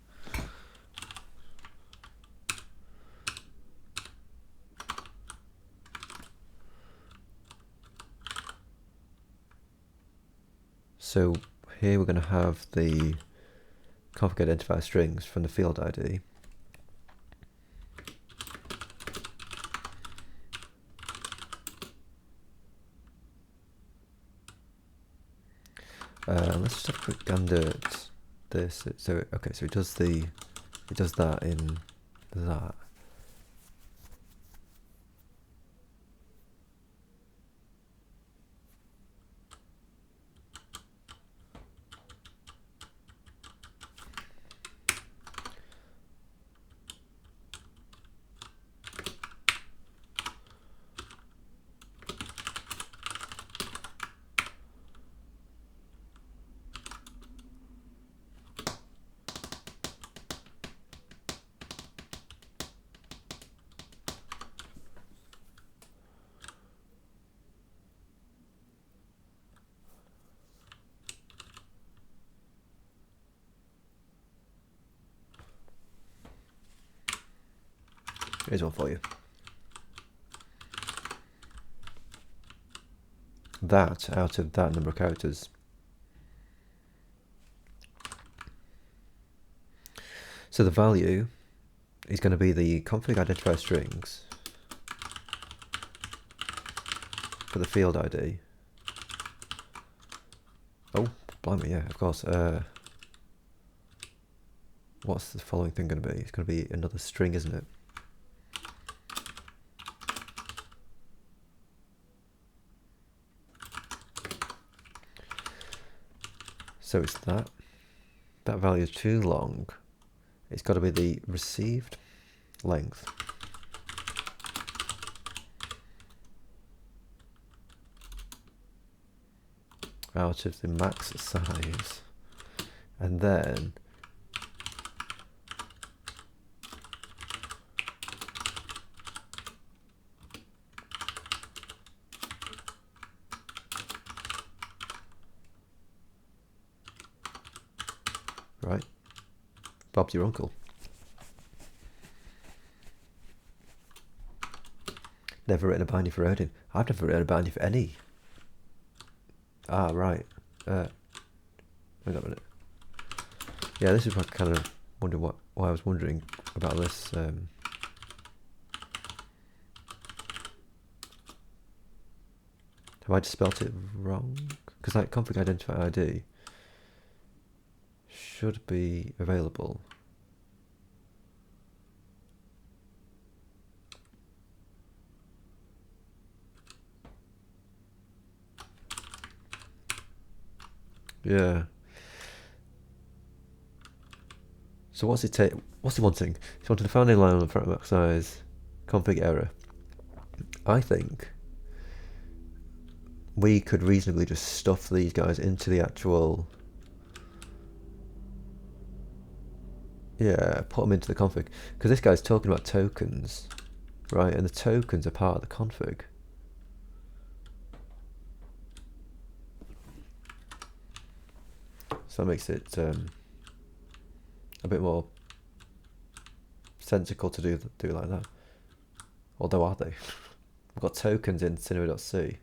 [SPEAKER 1] So here we're going to have the config identifier strings from the field ID. Let's just have a quick gander at this. So okay, so it does that in that. Here's one for you. That out of that number of characters. So the value is going to be the config identifier strings for the field ID. Oh, blimey, yeah, of course. What's the following thing going to be? It's going to be another string, isn't it? So it's that value is too long. It's got to be the received length out of the max size, and then right, Bob's your uncle. Never written a binder for Odin. I've never written a binder for any. Ah, right. Wait a minute. Yeah, this is what I kind of wonder why I was wondering about this. Have I just spelt it wrong? Because like config identifier ID should be available. Yeah. So what's it take? What's he wanting? He's wanting the file name line on the front max size, config error. I think we could reasonably just stuff these guys into the actual, yeah, put them into the config, because this guy's talking about tokens, right? And the tokens are part of the config. So that makes it a bit more sensical to do it like that. Although, are they? We've got tokens in Cinera.c.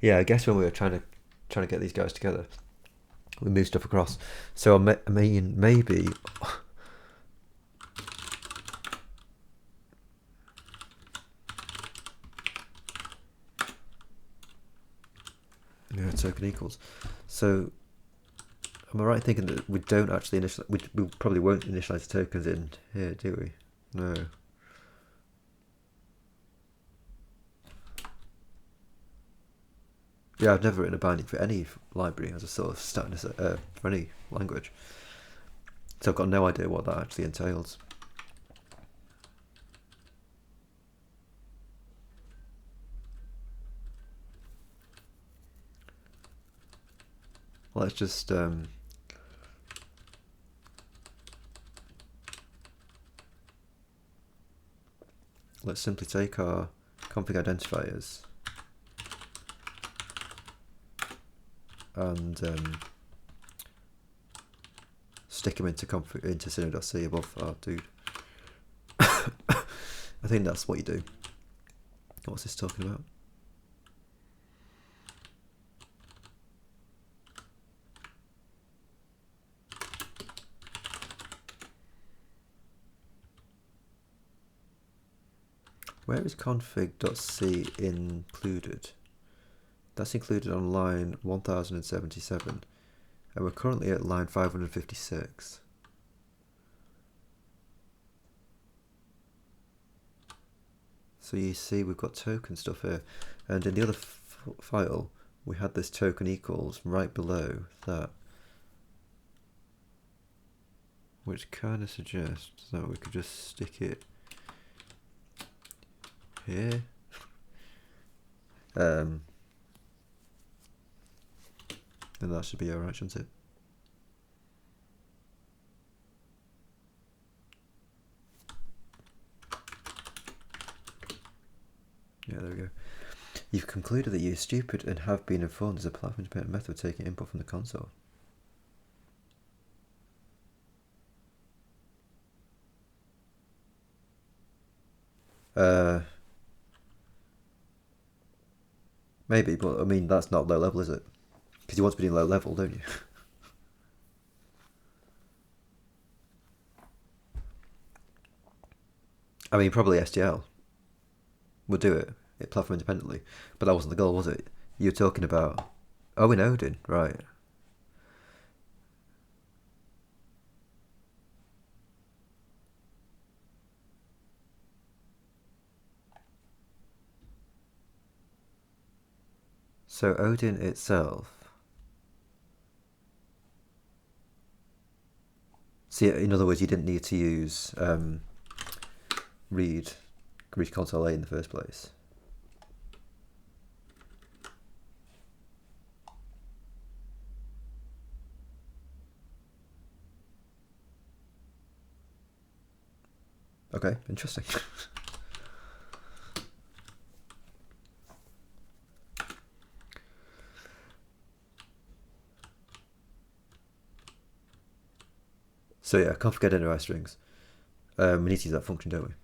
[SPEAKER 1] Yeah, I guess when we were trying to get these guys together, we moved stuff across. So I mean, maybe. Yeah, token equals. So, am I right in thinking that we don't actually initialize? We probably won't initialize the tokens in here, do we? No. Yeah, I've never written a binding for any library as a sort of for any language. So I've got no idea what that actually entails. Let's just let's simply take our config identifiers and stick them into Cinera.c above our dude. I think that's what you do. What's this talking about? Where is config.c included? That's included on line 1077, and we're currently at line 556. So you see we've got token stuff here, and in the other file we had this token equals right below that, which kind of suggests that we could just stick it here. And that should be alright, shouldn't it? Yeah, there we go. You've concluded that you're stupid and have been informed there's a platform-dependent method of taking input from the console. Maybe, but I mean that's not low level, is it? Because you want to be doing low level, don't you? I mean, probably STL would do it platform independently, but that wasn't the goal, was it? You were talking about, oh, in Odin, right? So Odin itself. See, in other words, you didn't need to use read console A in the first place. Okay, interesting. So yeah, config identifier strings. We need to use that function, don't we?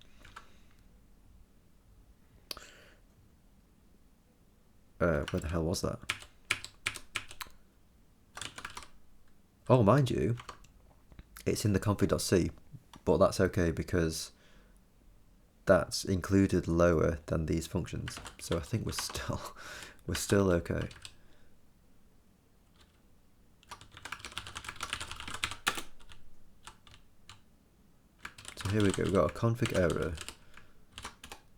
[SPEAKER 1] Where the hell was that? Oh, mind you, it's in the config.c, but that's okay because that's included lower than these functions. So I think we're still okay. So here we go. We've got a config error,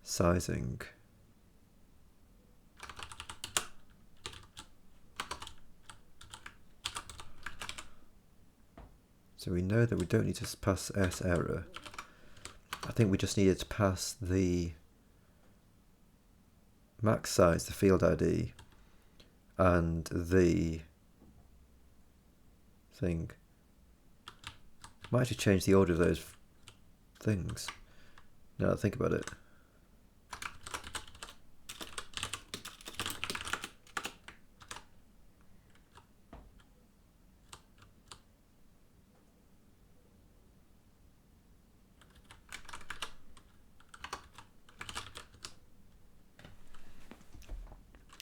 [SPEAKER 1] sizing. So we know that we don't need to pass S error. I think we just needed to pass the max size, the field ID, and the thing. Might actually change the order of those things. Now that I think about it.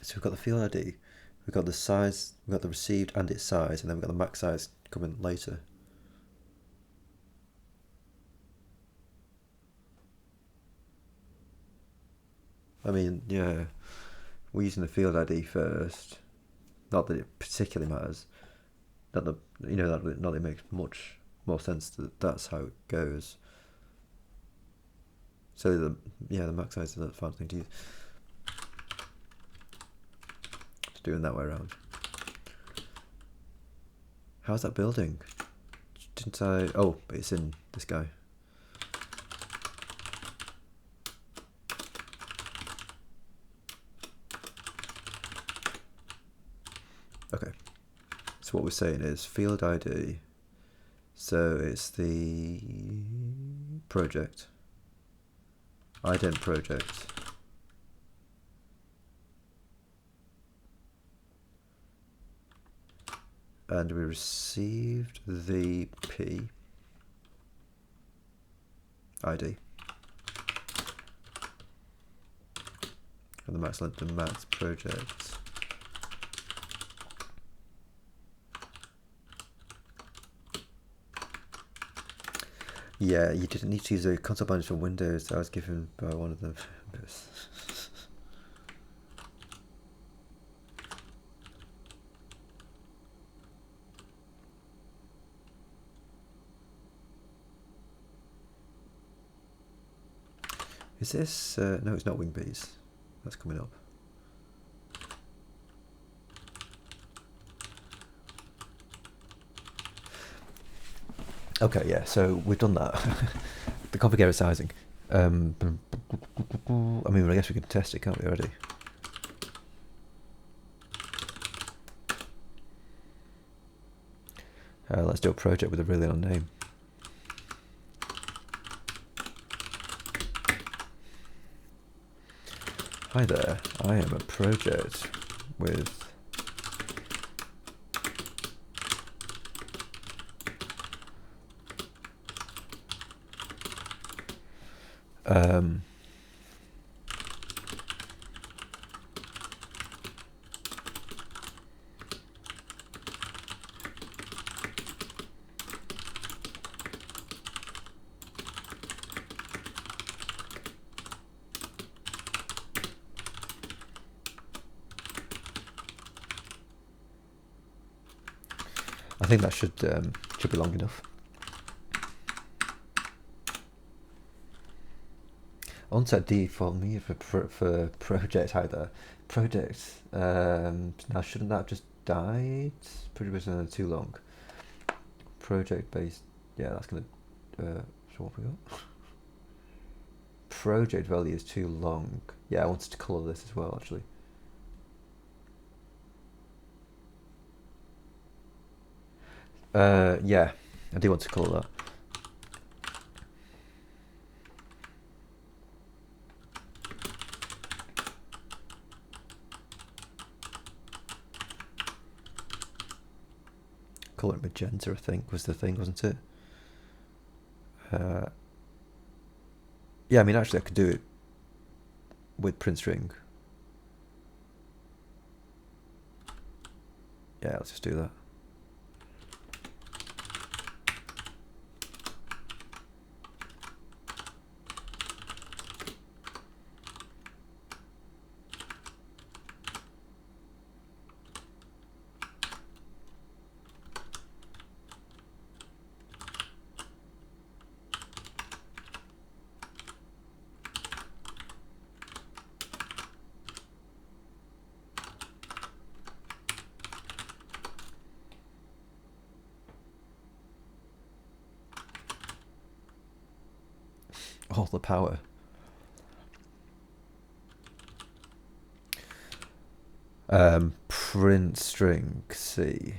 [SPEAKER 1] So we've got the field ID, we've got the size, we've got the received and its size, and then we've got the max size coming later. I mean, yeah, we're using the field ID first. Not that it particularly matters. Not that not that it makes much more sense that that's how it goes. So the max size is the fun thing to use. Just doing that way around. How's that building? Didn't I? Oh, it's in this guy. Okay. So what we're saying is field ID. So it's the project. Ident project. And we received the P ID. And the max length, the max project. Yeah, you didn't need to use a console manager for Windows. I was given by one of them. Is this... no, it's not Wing Bees. That's coming up. Okay, yeah, so we've done that. The config error sizing. I mean, I guess we can test it, can't we, already? Let's do a project with a really long name. Hi there, I am a project with I think that should be long enough. Onset default me for project either. Project now shouldn't that have just died? Pretty much too long. Project based, yeah, that's gonna so what have we got? Project value is too long. Yeah, I wanted to colour this as well actually. Yeah, I do want to colour that. Colour it magenta, I think, was the thing, wasn't it? Yeah, I mean, actually, I could do it with print string. Yeah, let's just do that. All the power. Print string C.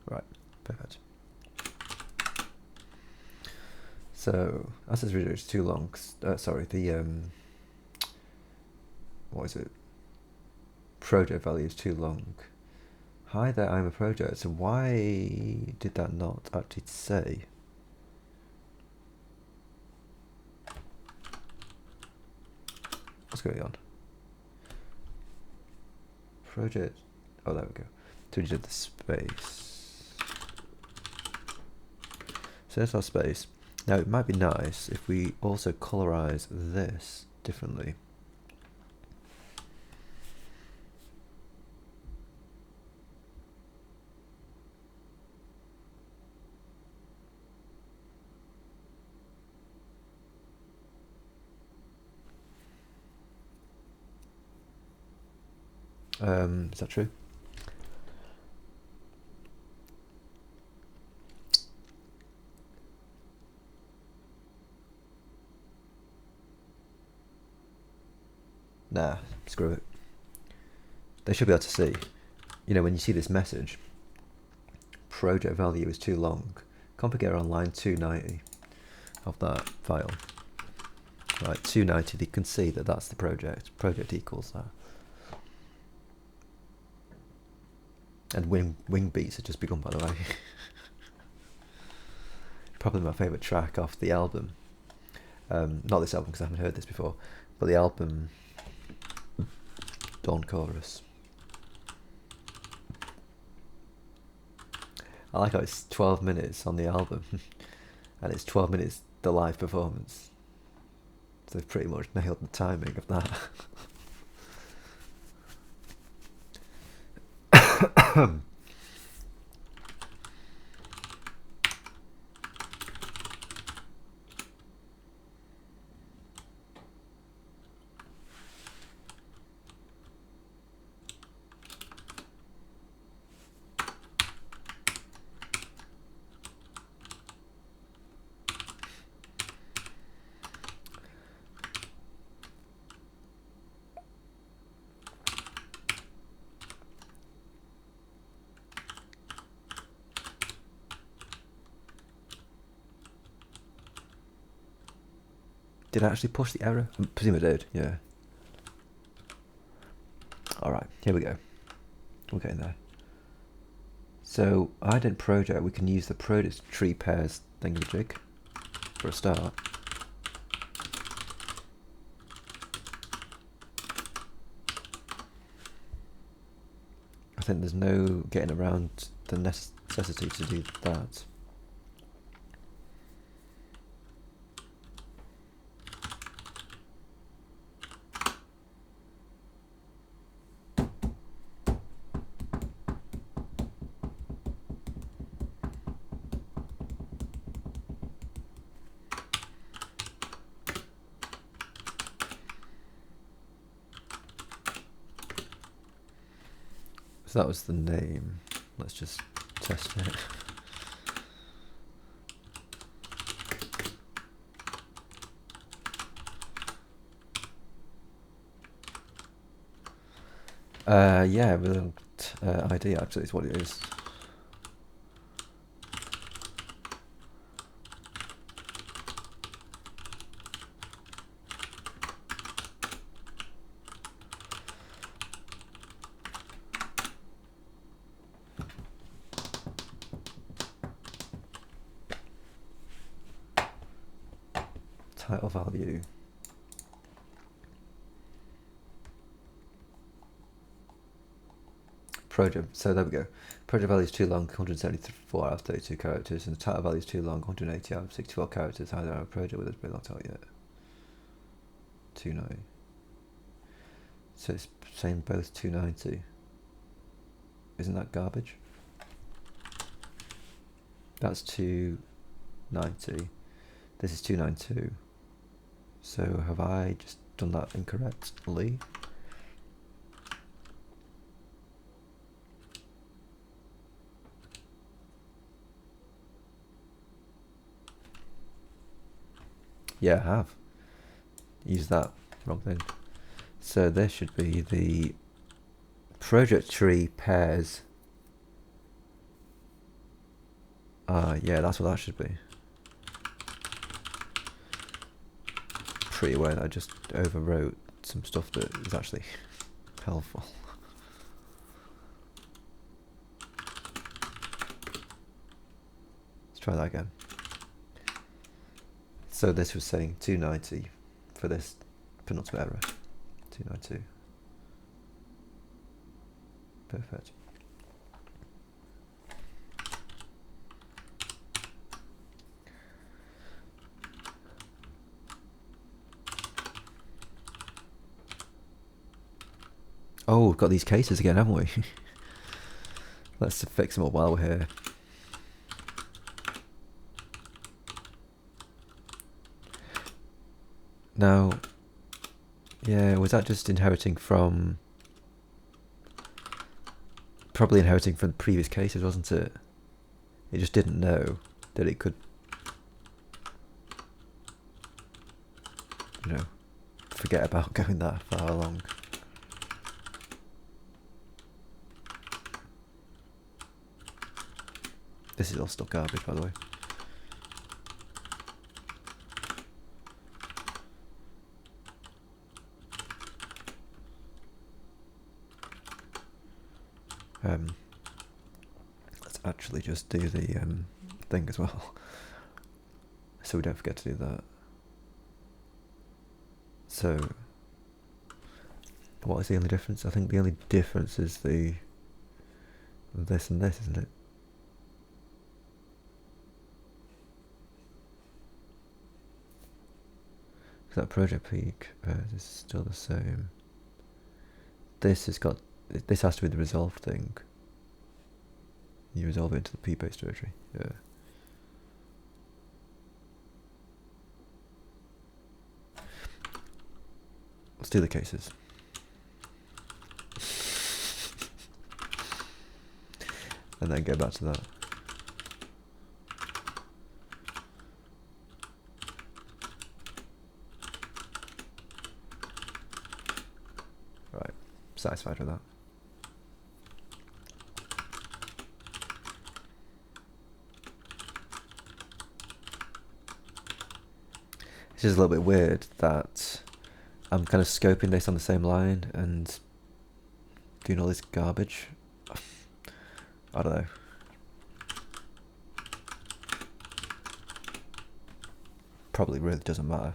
[SPEAKER 1] Right, perfect. So as this video is too long, sorry, the what is it? Project value is too long. Hi there, I'm a project. So why did that not actually say? What's going on? Project. Oh, there we go. So we did the space. So there's our space. Now it might be nice if we also colorize this differently. Is that true? Nah, screw it. They should be able to see. You know, when you see this message, project value is too long. Complicator on line 290 of that file. Right, 290, they can see that that's the project. Project equals that. And wing beats have just begun, by the way. Probably my favourite track off the album. Not this album because I haven't heard this before, but the album Dawn Chorus. I like how it's 12 minutes on the album and it's 12 minutes the live performance. So they've pretty much nailed the timing of that. Did I actually push the error? I presume I did, yeah. Alright, here we go. We're getting there. So, ident project, we can use the project tree pairs thingamajig for a start. I think there's no getting around the necessity to do that. So that was the name. Let's just test it. Yeah, without ID actually is what it is. Title value. Project, so there we go. Project value is too long, 174 out of 32 characters, and the title value is too long, 180 out of 64 characters. I don't have a project with a big long title yet. 290. So it's saying both 290. Isn't that garbage? That's too 290. This is 292. So have I just done that incorrectly? Yeah, I have. Used that wrong thing. So this should be the project tree pairs. Yeah, that's what that should be. Pretty aware that I just overwrote some stuff that is actually helpful. Let's try that again. So this was saying 290 for this penultimate error. 292. Perfect. Oh, we've got these cases again, haven't we? Let's fix them up while we're here. Now, yeah, was that just inheriting from... Probably inheriting from the previous cases, wasn't it? It just didn't know that it could, you know, forget about going that far along. This is all still garbage, by the way. Let's actually just do the thing as well, so we don't forget to do that. So, what is the only difference? I think the only difference is the this and this, isn't it? Because that project peak is still the same. This has got, this has to be the resolved thing. You resolve it into the p-base directory. Yeah. Let's do the cases. And then go back to that. Right, satisfied with that. It's just a little bit weird that I'm kind of scoping this on the same line and doing all this garbage. I don't know. Probably really doesn't matter.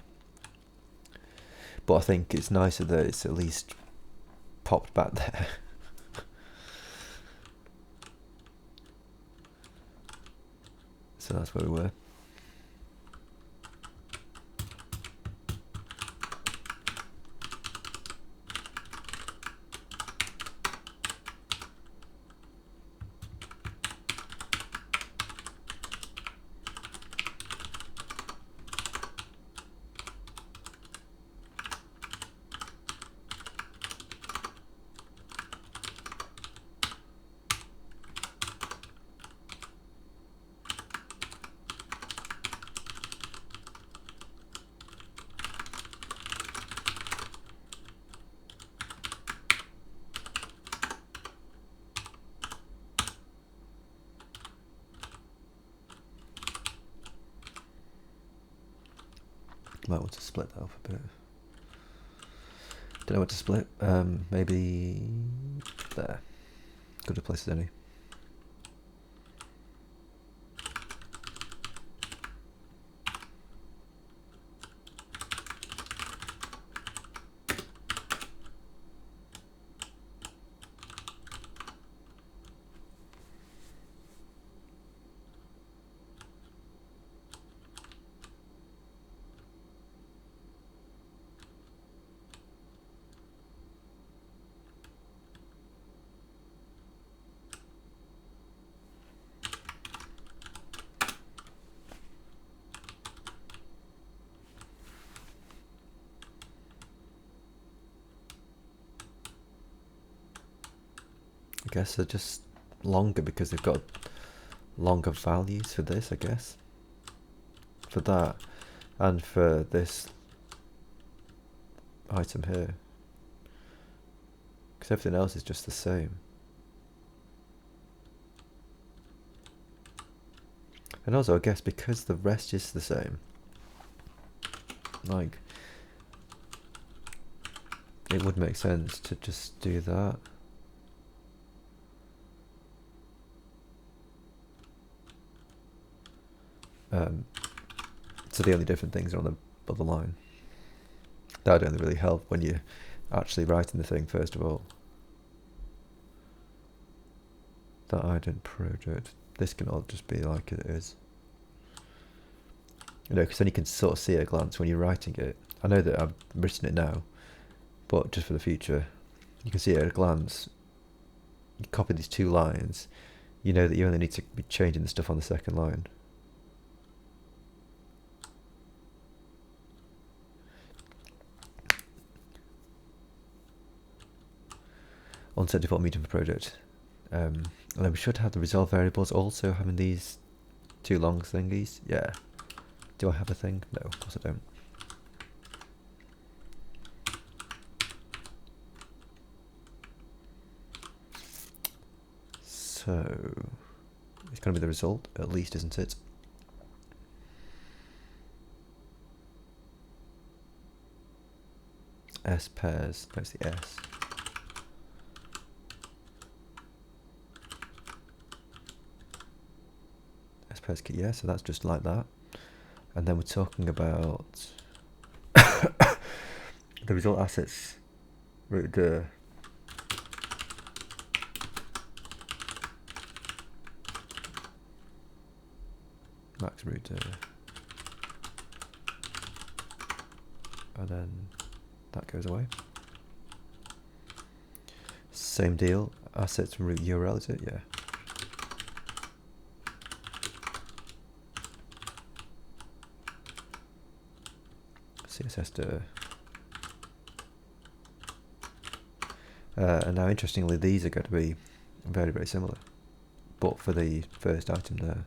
[SPEAKER 1] But I think it's nicer that it's at least popped back there. So that's where we were. Might want to split that up a bit. Don't know what to split. Maybe there. Good a place as any. guess are just longer because they've got longer values for this, I guess. For that, and for this item here. Because everything else is just the same. And also, I guess because the rest is the same, like, it would make sense to just do that. So the only different things are on the other line. That would only really help when you're actually writing the thing, first of all. That ident project. This can all just be like it is. You know, because then you can sort of see at a glance when you're writing it. I know that I've written it now, but just for the future, you can see it at a glance. You copy these 2 lines, you know that you only need to be changing the stuff on the second line. Unset default medium for project. And then we should have the resolve variables also having these 2 long thingies. Yeah. Do I have a thing? No, of course I don't. So it's going to be the result, at least, isn't it? S pairs. That's the S. S pairs key. Yeah, so that's just like that. And then we're talking about the result assets root dir. Max root dir. And then that goes away. Same deal. Assets root URL, is it? Yeah. CSS dir. And now, interestingly, these are going to be very, very similar, but for the first item there.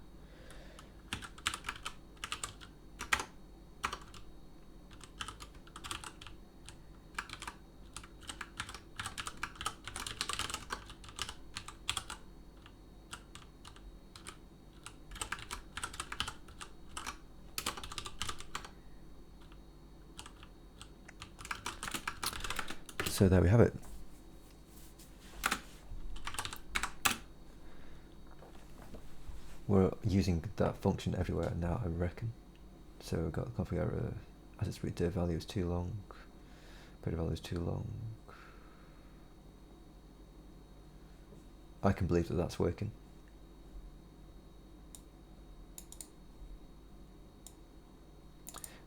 [SPEAKER 1] So there we have it. We're using that function everywhere now, I reckon. So we've got config error, assets root dir value is too long, period value is too long. I can believe that that's working.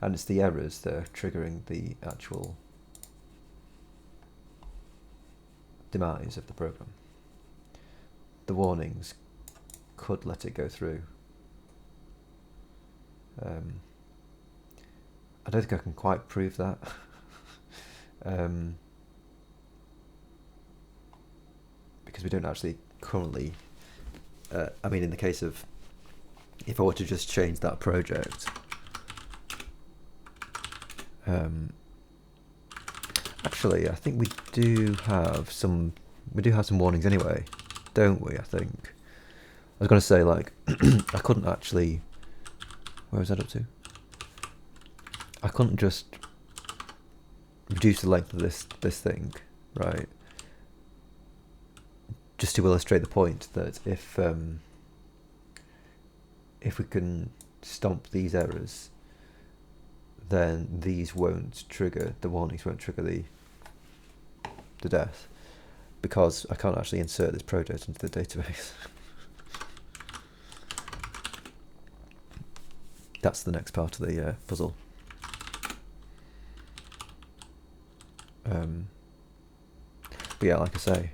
[SPEAKER 1] And it's the errors that are triggering the actual demise of the program. The warnings could let it go through. I don't think I can quite prove that. Because we don't actually currently, I mean, in the case of, if I were to just change that project, actually, I think we do have some warnings anyway, don't we? I think. I was going to say, like, I couldn't actually. Where was that up to? I couldn't just reduce the length of this thing, right? Just to illustrate the point that if we can stomp these errors, then these won't trigger, the warnings won't trigger the death, because I can't actually insert this project into the database. That's the next part of the puzzle. But yeah, like I say,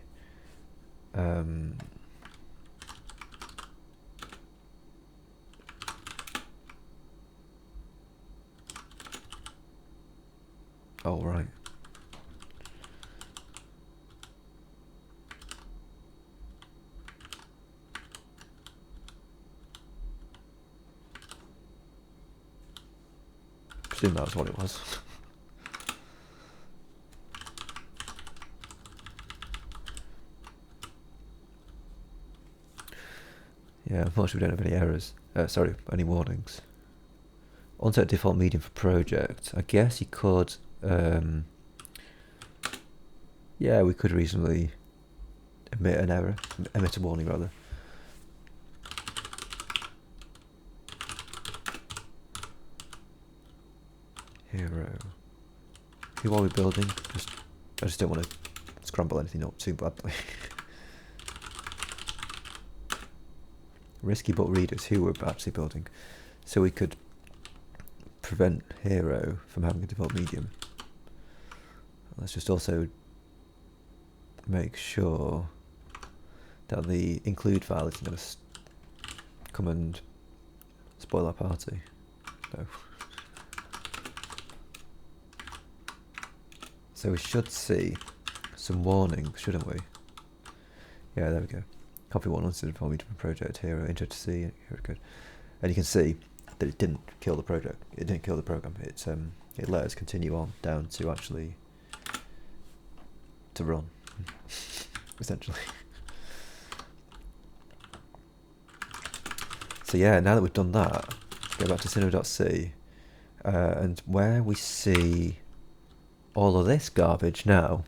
[SPEAKER 1] oh right. presume that was what it was. Yeah, unfortunately we don't have any errors. Sorry, any warnings. Onset default medium for project. I guess you could... yeah, we could reasonably emit an error. Emit a warning, rather. Hero. Who are we building? I just don't want to scramble anything up too badly. Risky but readers. Who we're actually building. So we could prevent hero from having a default medium. Let's just also make sure that the include file isn't going to come and spoil our party. No. So we should see some warnings, shouldn't we? Yeah, there we go. Copy one onto the default medium from project hero, enter to see. Here we go. And you can see that it didn't kill the project. It didn't kill the program. It let us continue on down to actually to run, essentially. So yeah, now that we've done that, go back to Cinera.c, and where we see all of this garbage now,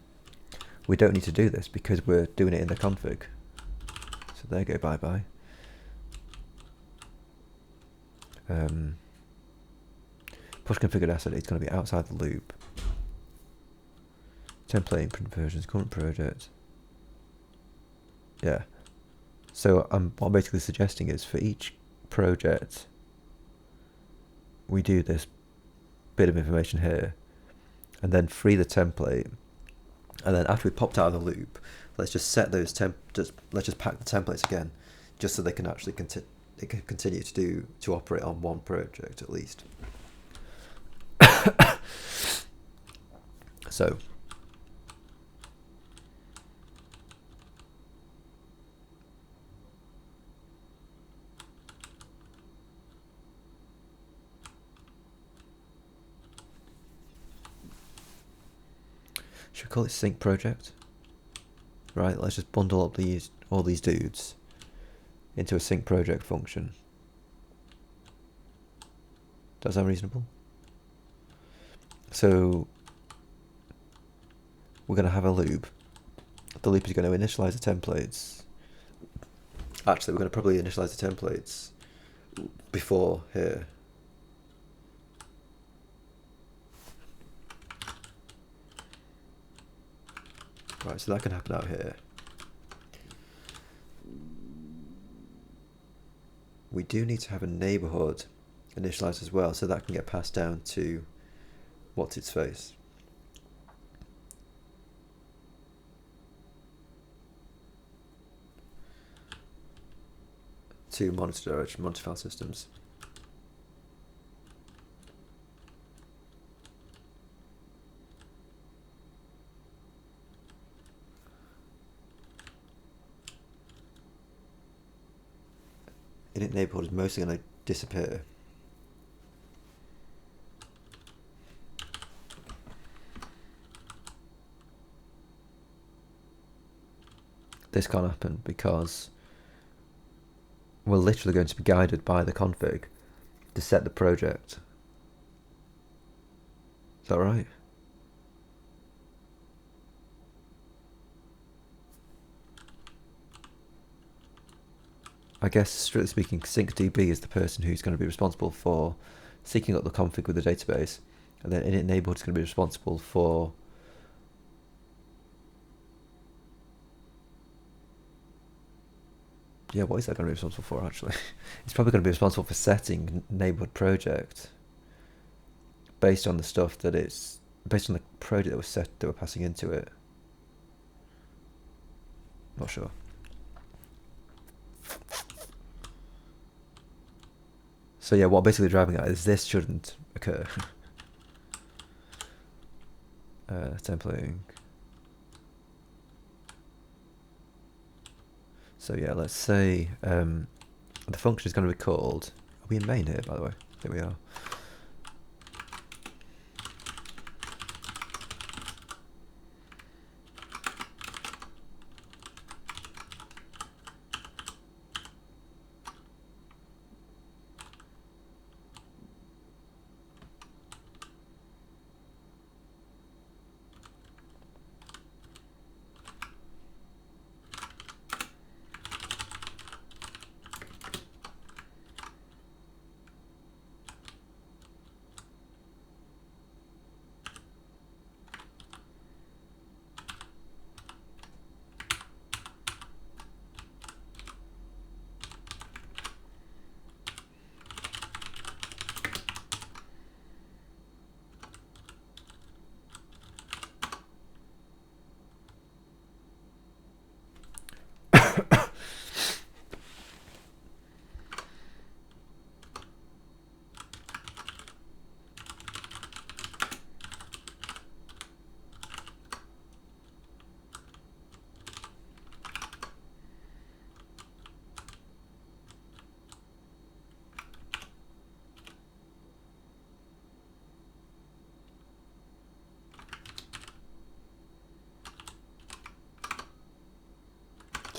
[SPEAKER 1] we don't need to do this because we're doing it in the config. So there you go, bye bye. Push configured asset, it's going to be outside the loop. Template imprint versions, current project. Yeah. So what I'm basically suggesting is for each project, we do this bit of information here, and then free the template, and then after we popped out of the loop, let's just set those let's just pack the templates again, just so they can actually continue to operate on one project at least. So should we call it sync project? Right, let's just bundle up all these dudes into a sync project function. Does that sound reasonable? So we're going to have a loop. The loop is going to initialize the templates. Actually, we're going to probably initialize the templates before here. Right, so that can happen out here. We do need to have a neighborhood initialized as well, so that can get passed down to what's its face. To monitor direction, monitor file systems. Init neighborhood is mostly going to disappear. This can't happen because we're literally going to be guided by the config to set the project. Is that right? I guess, strictly speaking, syncdb is the person who's going to be responsible for syncing up the config with the database, and then init neighborhood is going to be responsible for what is that going to be responsible for, actually? It's probably going to be responsible for setting neighborhood project based on the stuff that it's based on the project that was set that we're passing into it. Not sure. So yeah, what I'm basically driving at is this shouldn't occur. Templating. So yeah, let's say the function is going to be called. Are we in main here, by the way? There we are.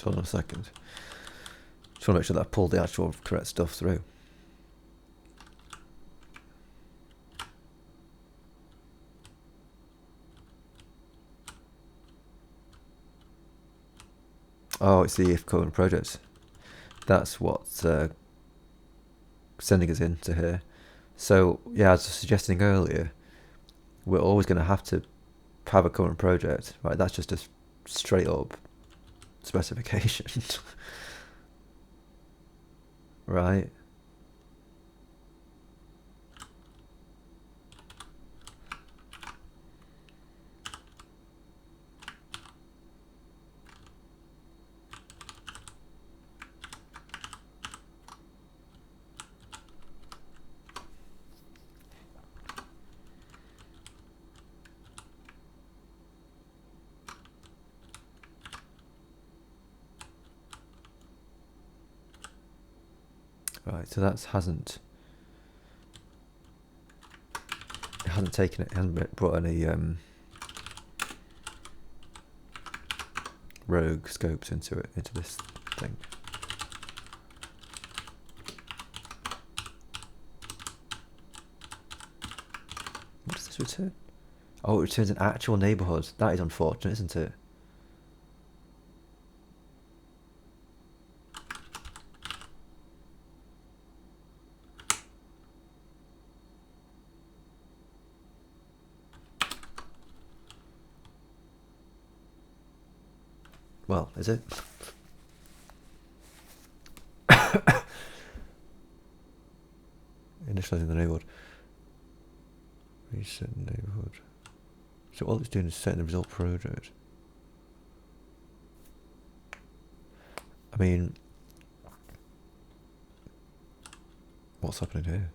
[SPEAKER 1] Hold on a second. Just want to make sure that I pulled the actual correct stuff through. Oh, it's the if current project. That's what's sending us into here. So yeah, as I was suggesting earlier, we're always going to have a current project, right? That's just a straight up specification, right? Right, so that hasn't taken it. It hasn't brought any rogue scopes into this thing. What does this return? Oh, it returns an actual neighbourhood. That is unfortunate, isn't it? Well, is it? Initializing the neighborhood. Reset neighborhood. So all it's doing is setting the result project. I mean, what's happening here?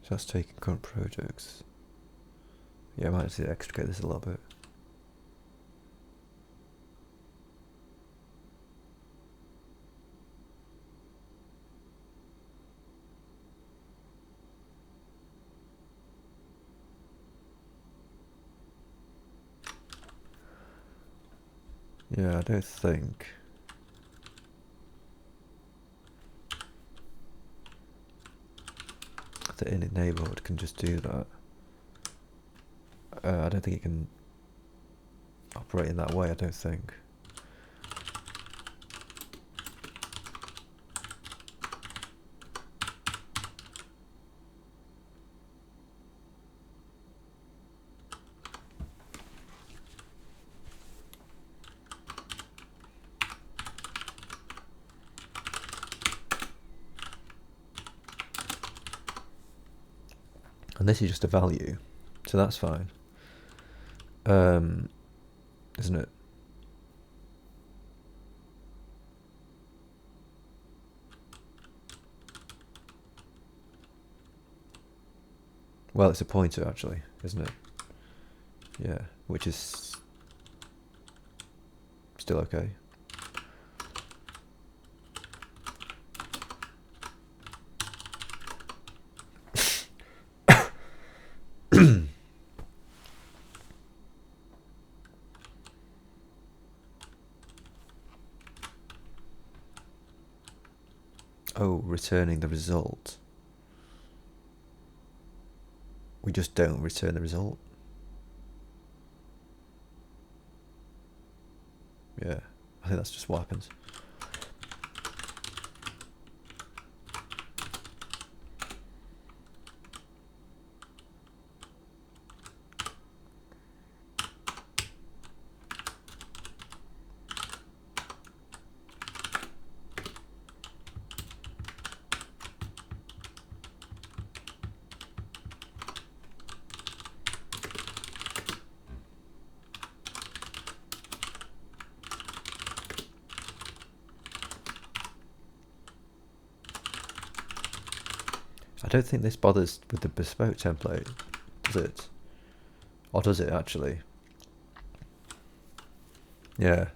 [SPEAKER 1] So that's taking current projects. Yeah, I might have to extricate this a little bit. Yeah, I don't think the init neighborhood can just do that. I don't think it can operate in that way, I don't think. And this is just a value, so that's fine. Isn't it? Well, it's a pointer actually, isn't it? Yeah, which is still okay. Oh, returning the result. We just don't return the result. Yeah, I think that's just what happens. I don't think this bothers with the bespoke template, does it? Or does it actually? Yeah,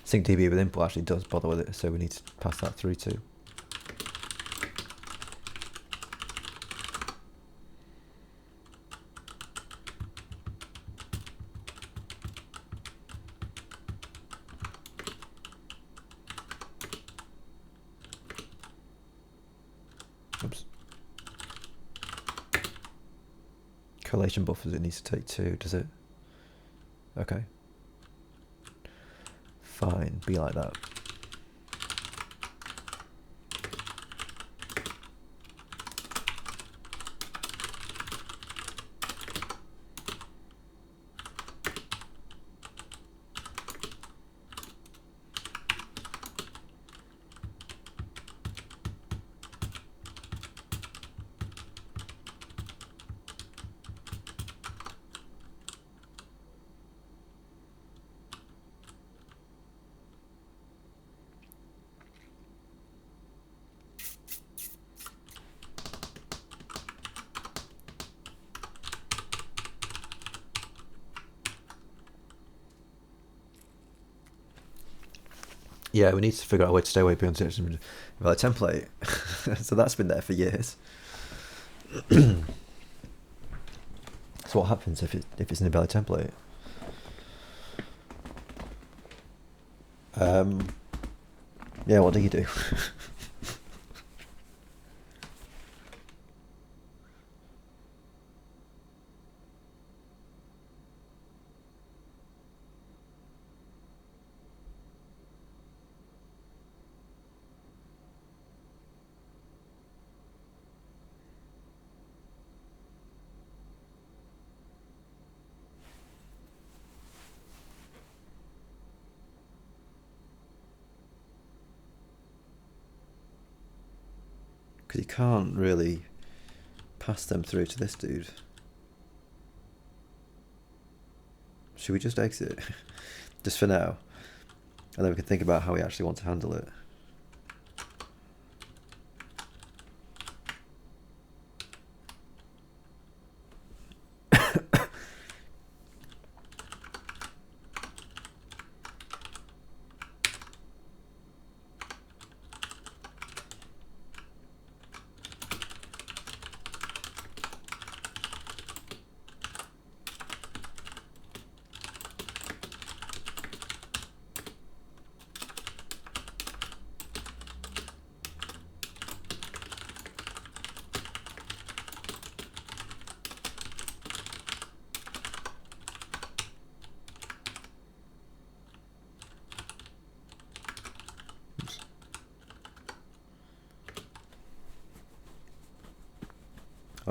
[SPEAKER 1] syncdb with input actually does bother with it, so we need to pass that through too. Collation buffers, it needs to take 2, does it? Okay. Fine, be like that. Yeah, we need to figure out a way to stay away beyond invalid template. So that's been there for years. So what happens if it's an invalid template? Yeah, what do you do? Because you can't really pass them through to this dude. Should we just exit? Just for now? And then we can think about how we actually want to handle it.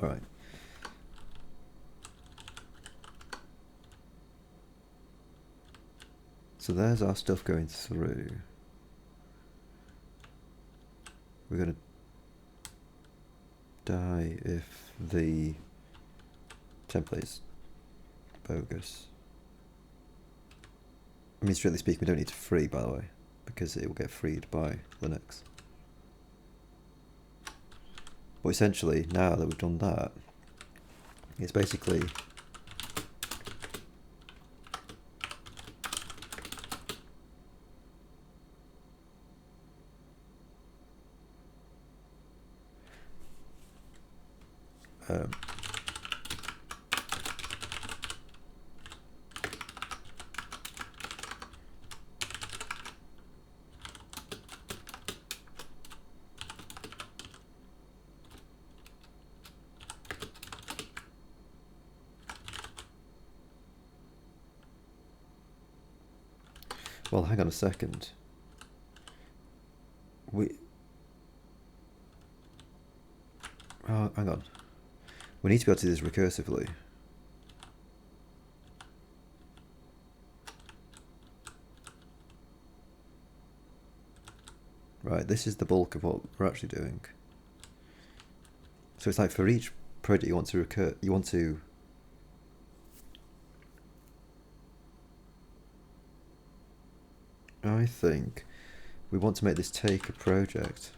[SPEAKER 1] All right. So there's our stuff going through. We're going to die if the template's bogus. I mean, strictly speaking, we don't need to free, by the way, because it will get freed by Linux. But essentially, now that we've done that, it's basically well, hang on a second. Oh, hang on. We need to be able to do this recursively. Right, this is the bulk of what we're actually doing. So it's like for each project you want to I think we want to make this take a project.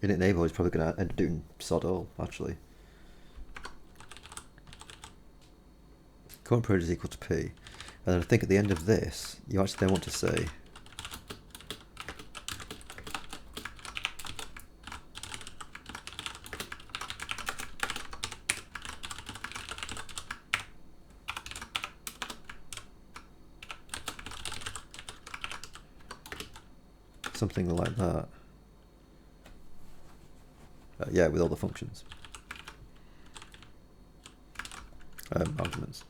[SPEAKER 1] Init enable is probably going to end up doing sod all, actually. Current project is equal to P. And I think at the end of this, you actually then want to say something like that. Yeah, with all the functions. Arguments.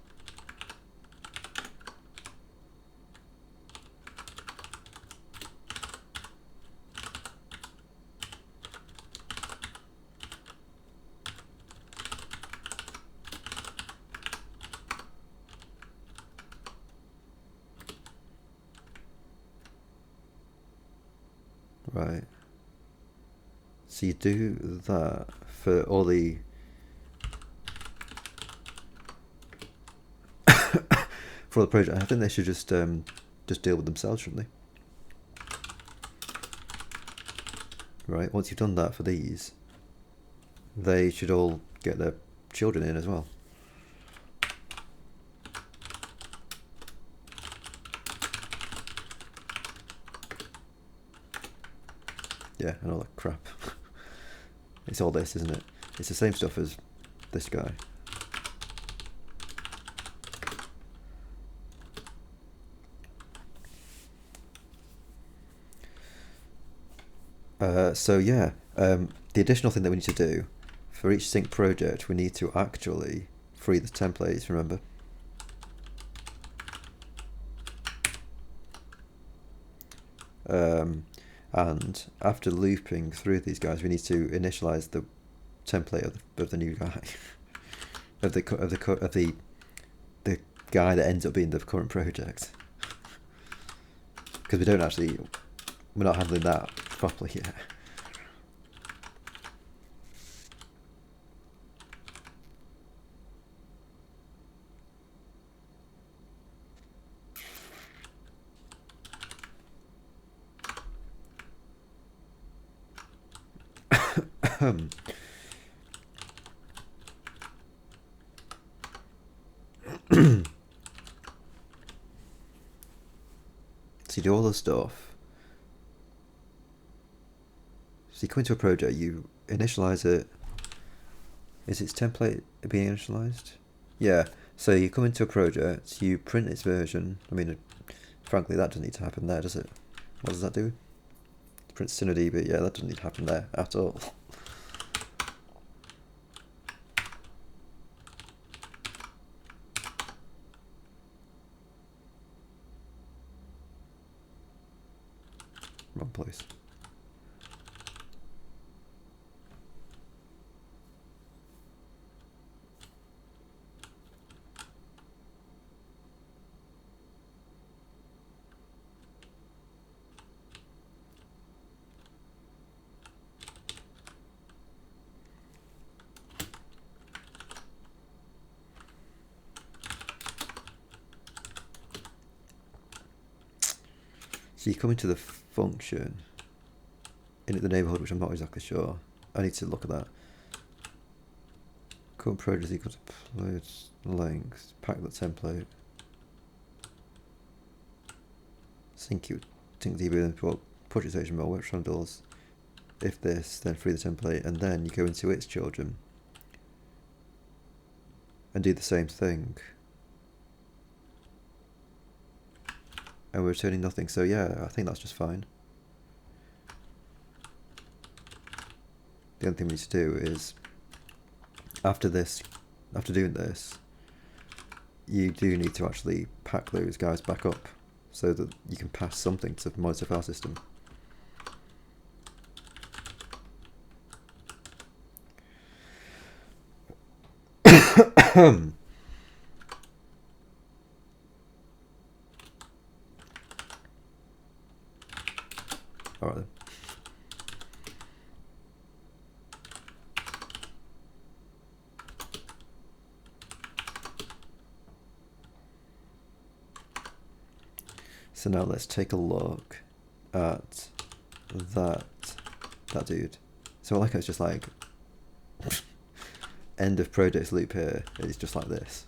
[SPEAKER 1] Right. So you do that for all the for the project. I think they should just deal with themselves, shouldn't they? Right. Once you've done that for these, they should all get their children in as well. Yeah, and all that crap. It's all this, isn't it? It's the same stuff as this guy. So yeah, the additional thing that we need to do for each sync project, we need to actually free the templates, remember? And after looping through these guys, we need to initialize the template of the new guy, of the guy that ends up being the current project, because we're not handling that properly yet. So you do all the stuff. So you come into a project, you initialize it. Is its template being initialized? Yeah. So you come into a project, you print its version. I mean, frankly, that doesn't need to happen there, does it? What does that do? Print Cinera, but yeah, that doesn't need to happen there at all. Wrong place. So you come into the function in the neighborhood, which I'm not exactly sure. I need to look at that. Current project equals upload length, pack the template. Sync DB, then put project HTML, work handles. If this, then free the template, and then you go into its children and do the same thing. And we're returning nothing, so yeah, I think that's just fine. The only thing we need to do is, after doing this, you do need to actually pack those guys back up so that you can pass something to the monitor file system. Alright then. So now let's take a look at that dude. So like it's just like end of project loop here. It's just like this.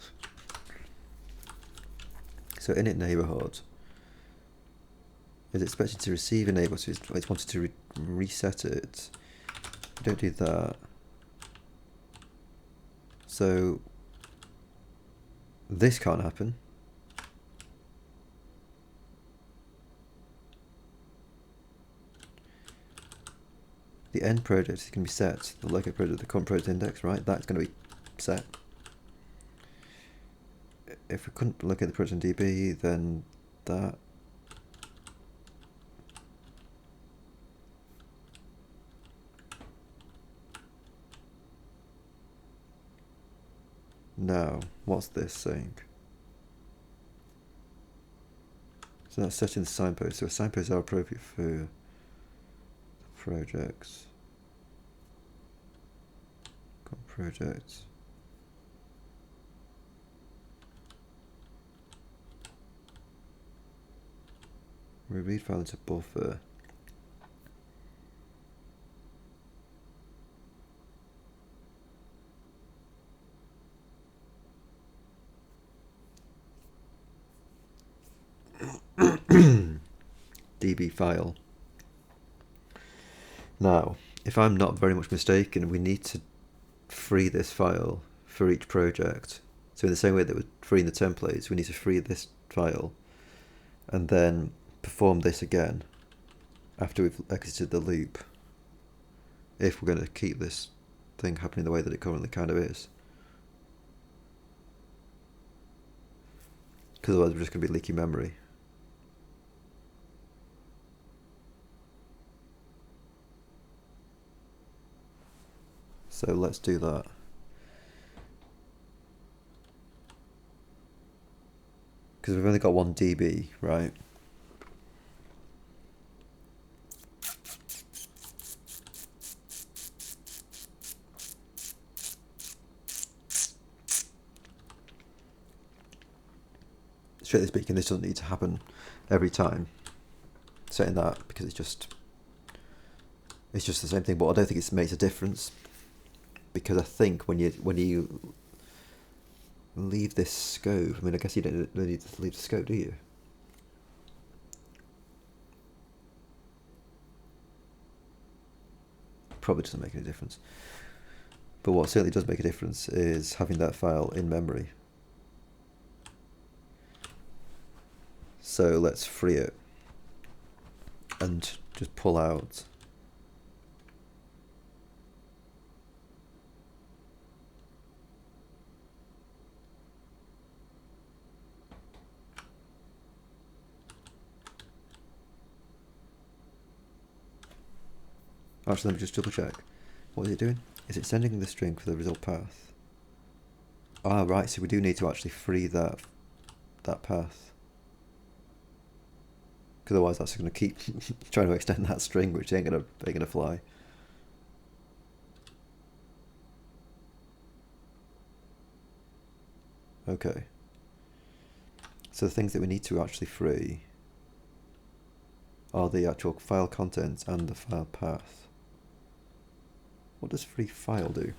[SPEAKER 1] So init neighborhood is expected to receive a neighbor, so it's wanted to reset it. We don't do that. So this can't happen. The end project is going to be set. The local project, the current project index, right? That's going to be set. If we couldn't look at the project in DB, then that. Now, what's this saying? So that's setting the signpost. So signposts are appropriate for the projects. Projects. We read file into buffer. DB file. Now, if I'm not very much mistaken, we need to free this file for each project. So in the same way that we're freeing the templates, we need to free this file and then perform this again after we've exited the loop, if we're going to keep this thing happening the way that it currently kind of is. Because otherwise we're just going to be leaking memory. So let's do that. Because we've only got one DB, right? Strictly speaking, this doesn't need to happen every time. Setting that, because it's just the same thing. But I don't think it makes a difference, because I think when you leave this scope, I mean, I guess you don't need to leave the scope, do you? Probably doesn't make any difference. But what certainly does make a difference is having that file in memory. So let's free it and just pull out actually, let me just double check. What is it doing? Is it sending the string for the result path? Ah, right, so we do need to actually free that path. Because otherwise that's going to keep trying to extend that string, which ain't gonna fly. Okay. So the things that we need to actually free are the actual file contents and the file path. What does free file do?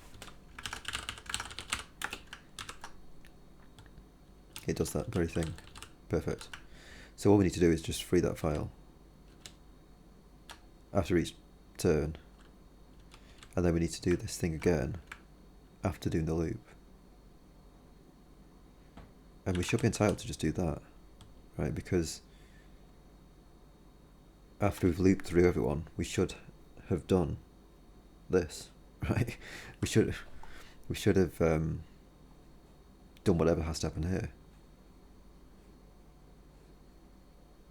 [SPEAKER 1] It does that very thing. Perfect. So all we need to do is just free that file after each turn, and then we need to do this thing again after doing the loop. And we should be entitled to just do that, right? Because after we've looped through everyone, we should have done this, right? We should have done whatever has to happen here.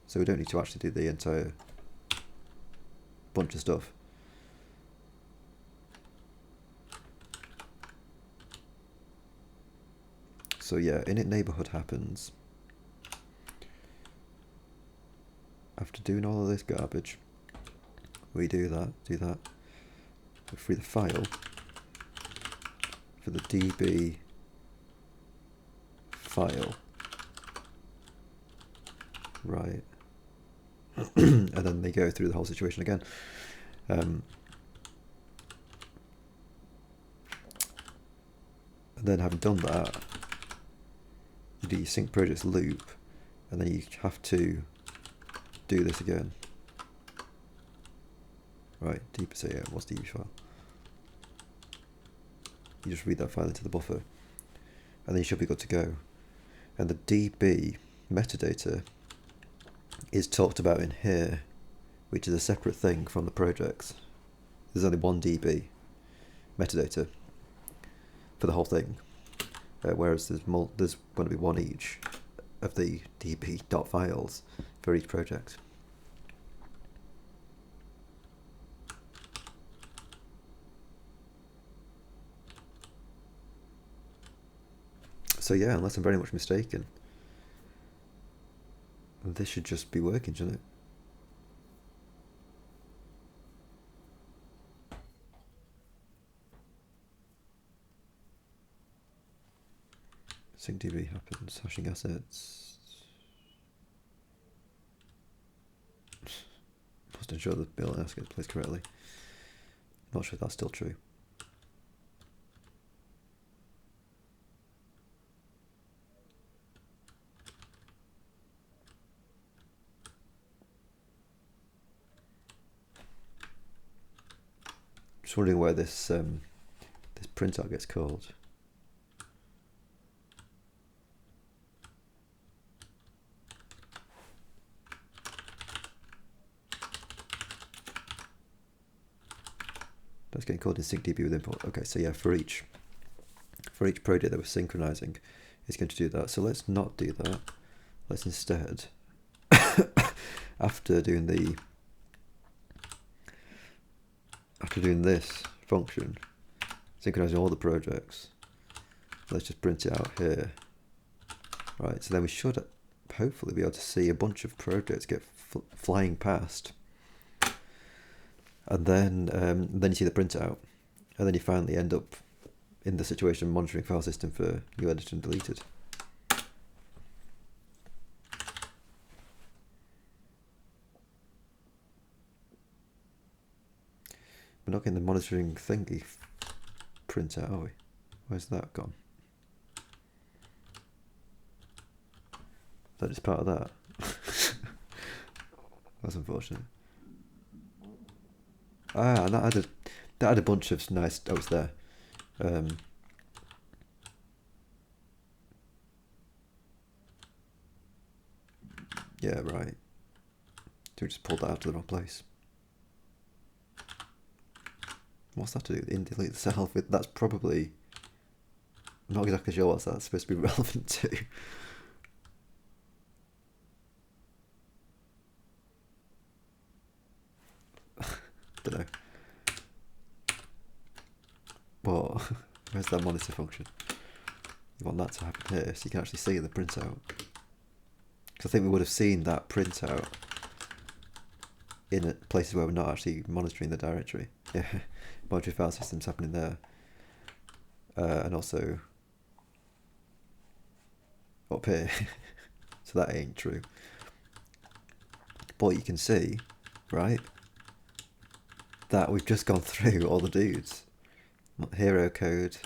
[SPEAKER 1] So we don't need to actually do the entire bunch of stuff. So yeah, init neighborhood happens after doing all of this garbage. We do that. We free the file for the DB file, right? And then they go through the whole situation again. And then having done that, you do your sync projects loop, and then you have to do this again. Right, DB, so yeah, what's DB file? You just read that file into the buffer, and then you should be good to go. And the DB metadata is talked about in here, which is a separate thing from the projects. There's only one DB metadata for the whole thing, whereas there's going to be one each of the db.files for each project. So yeah, unless I'm very much mistaken, this should just be working, shouldn't it? syncdb happens, hashing assets. Must ensure the build asset gets placed correctly. Not sure if that's still true. Just wondering where this this printout gets called. That's getting called in syncdb with import. Okay, so yeah, for each project that we're synchronizing, it's going to do that. So let's not do that. Let's instead, after doing this function, synchronizing all the projects, let's just print it out here. Right, so then we should hopefully be able to see a bunch of projects get flying past. And then you see the printout, and then you finally end up in the situation monitoring file system for new edited and deleted. We're not getting the monitoring thingy printout, are we? Where's that gone? That is part of that. That's unfortunate. Ah, and that had a bunch of nice notes there. Yeah, right. So we just pulled that out to the wrong place. What's that to do with in delete the self? That's probably, I'm not exactly sure what that's supposed to be relevant to. Don't know. Well, where's that monitor function? You want that to happen here so you can actually see the printout. Because I think we would have seen that printout in places where we're not actually monitoring the directory. Yeah, monitoring file systems happening there. And also up here. So that ain't true. But you can see, right, that we've just gone through all the dudes. Hero code,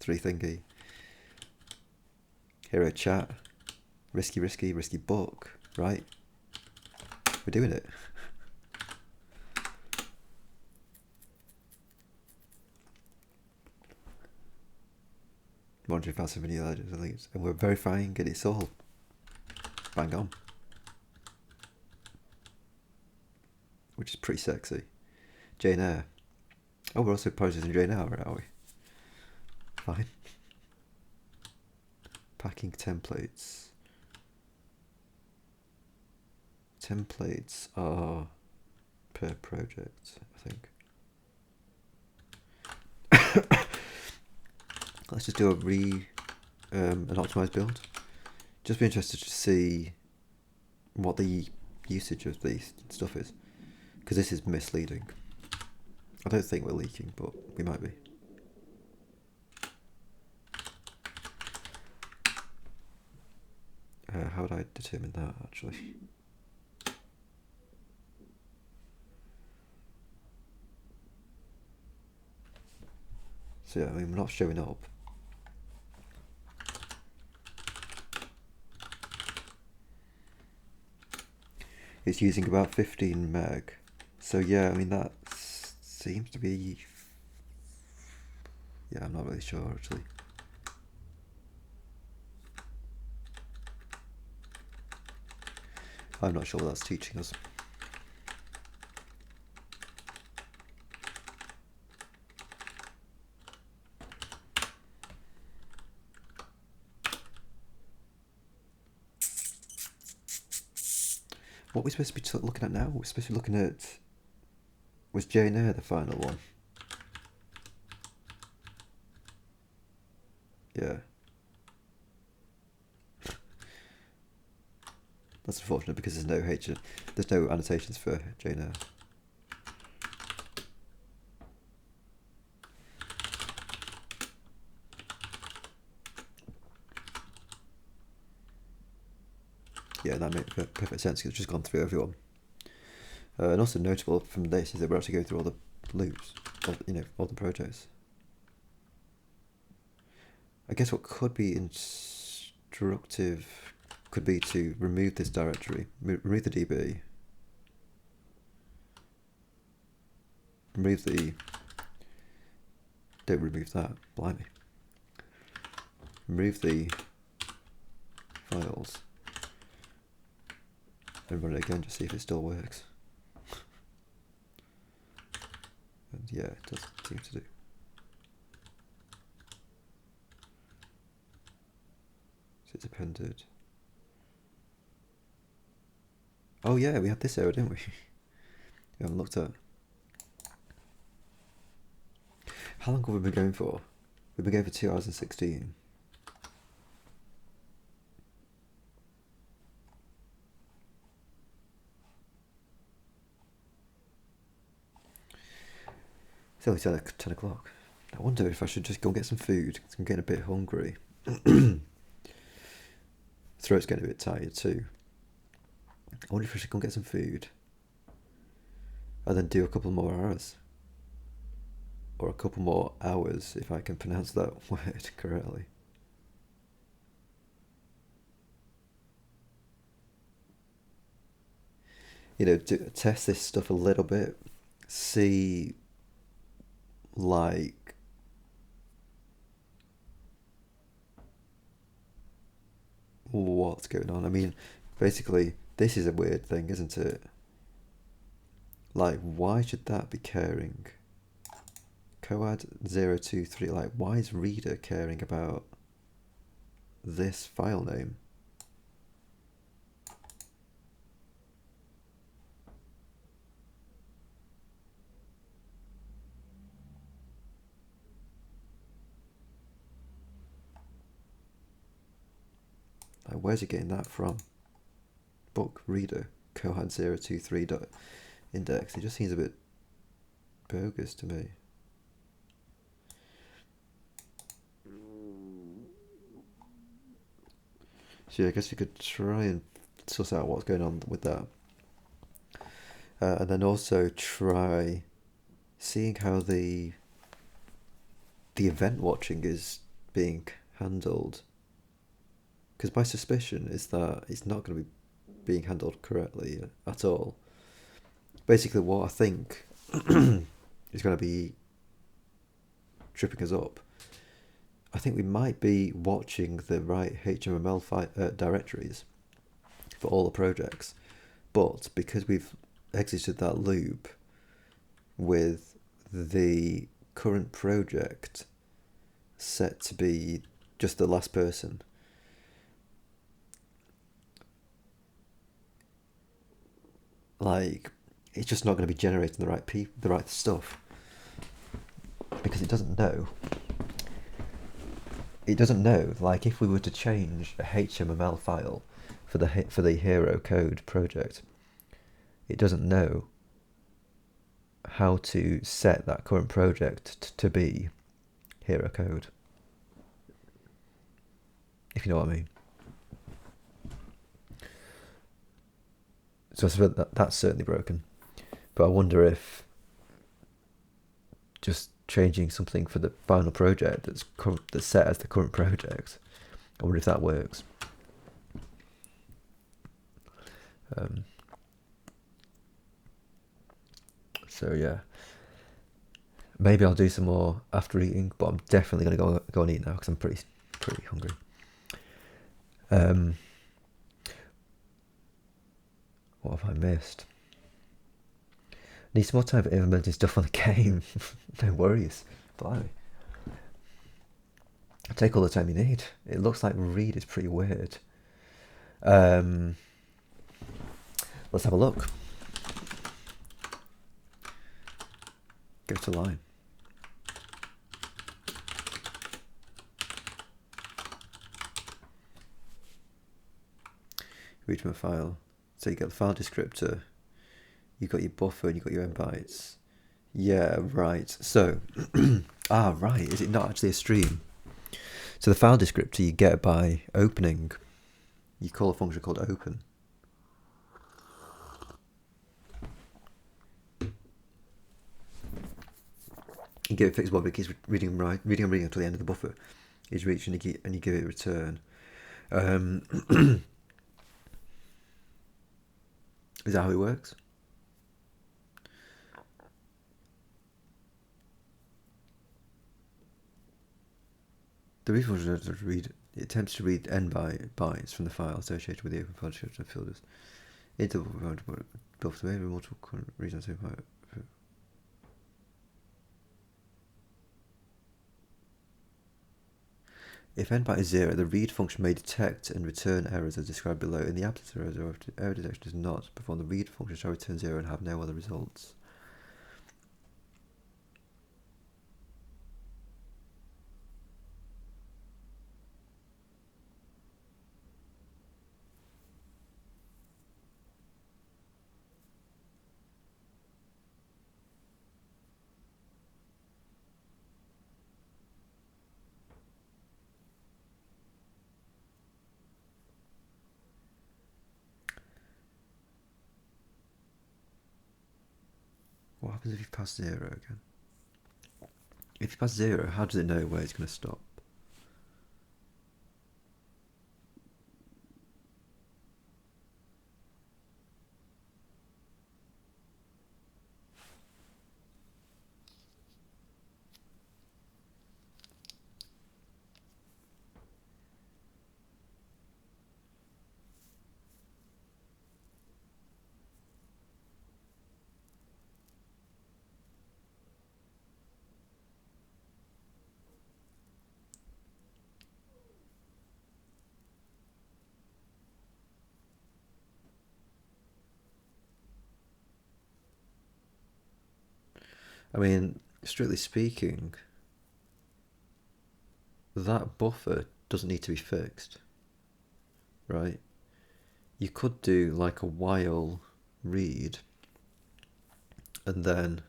[SPEAKER 1] 3 thingy, hero chat, risky book, right? We're doing it. Monitoring fast and vanilla deletes, and we're verifying and it's all bang on, which is pretty sexy. Jane Eyre. Oh, we're also processing Jane Eyre, are we? Fine. Packing templates. Templates are per project, I think. Let's just do an optimized build. Just be interested to see what the usage of these stuff is, because this is misleading. I don't think we're leaking, but we might be. How would I determine that, actually? So yeah, I mean, we're not showing up. it's using about 15 meg. So yeah, I mean that seems to be. Yeah, I'm not really sure actually. I'm not sure what that's teaching us. What are we supposed to be looking at now? We're supposed to be looking at. Was Jane Eyre the final one? Yeah. That's unfortunate because there's no annotations for Jane Eyre. Yeah, that makes perfect sense because it's just gone through everyone. And also notable from this is that we're actually going through all the loops, all the projects. I guess what could be instructive could be to remove this directory, remove the DB, don't remove that, blimey. Remove the files and run it again to see if it still works. And yeah, it does seem to do. So it's appended. Oh yeah, we had this error, didn't we? We haven't looked at. How long have we been going for? We've been going for 2 hours and 16. It's only 10 o'clock. I wonder if I should just go and get some food, because I'm getting a bit hungry. Throat's getting a bit tired too. I wonder if I should go and get some food. And then do a couple more hours. Or a couple more hours, if I can pronounce that word correctly. Test this stuff a little bit. See, like, what's going on. I mean, basically, this is a weird thing, isn't it? Like, why should that be caring? Coad 023, like, why is reader caring about this file name? Like, where's he getting that from? Book reader coad 023 index. It just seems a bit bogus to me. So yeah, I guess you could try and suss out what's going on with that. And then also try seeing how the event watching is being handled. Because my suspicion is that it's not going to be being handled correctly at all. Basically, what I think is going to be tripping us up, I think we might be watching the right HTML directories for all the projects, but because we've exited that loop with the current project set to be just the last person, like, it's just not going to be generating the right stuff, because it doesn't know. Like, if we were to change a HTML file for the hero code project, it doesn't know how to set that current project to be hero code, if you know what I mean. So I suppose that's certainly broken. But I wonder if just changing something for the final project that's set as the current project, I wonder if that works. So yeah, maybe I'll do some more after eating, but I'm definitely gonna go and eat now because I'm pretty hungry. What have I missed? Need some more time for implementing stuff on the game. No worries. Blimey. Take all the time you need. It looks like read is pretty weird. Let's have a look. Go to line. Read from a file. So you get the file descriptor, you got your buffer, and you got your end bytes. Yeah, right. So, right. Is it not actually a stream? So the file descriptor you get by opening. You call a function called open. You give it fixed buffer, it keeps reading and reading until the end of the buffer is reached, and you give it a return. Is that how it works? The read function it attempts to read n bytes from the file associated with the open file descriptor and filters. Interval built to multiple reasons. If n byte is 0, the read function may detect and return errors as described below. In the absence of errors, or if error detection does not perform, the read function shall return 0 and have no other results. What happens if you pass 0 again? If you pass 0, how does it know where it's going to stop? I mean, strictly speaking, that buffer doesn't need to be fixed, right? You could do like a while read and then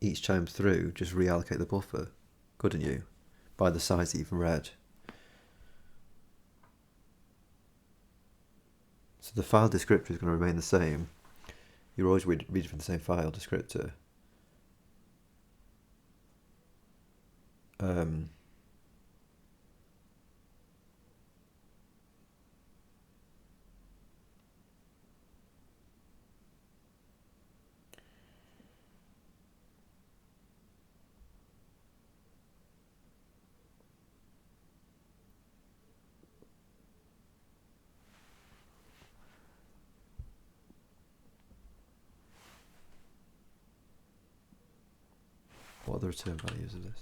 [SPEAKER 1] each time through just reallocate the buffer, couldn't you? By the size that you've read. So the file descriptor is going to remain the same. You're always reading from the same file descriptor. What are the return values of this?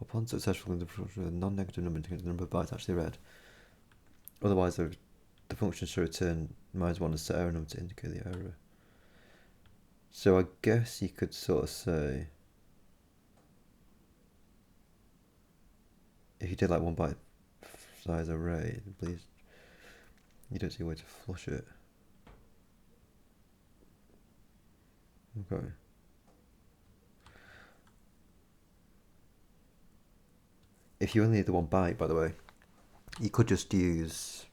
[SPEAKER 1] Upon successful introduction, a non-negative number indicates the number of bytes actually read. Otherwise, the function should return -1 and set error number to indicate the error. So I guess you could sort of say, if you did like 1 byte size array, please, you don't see a way to flush it. Okay. If you only need the 1 byte, by the way, you could just use.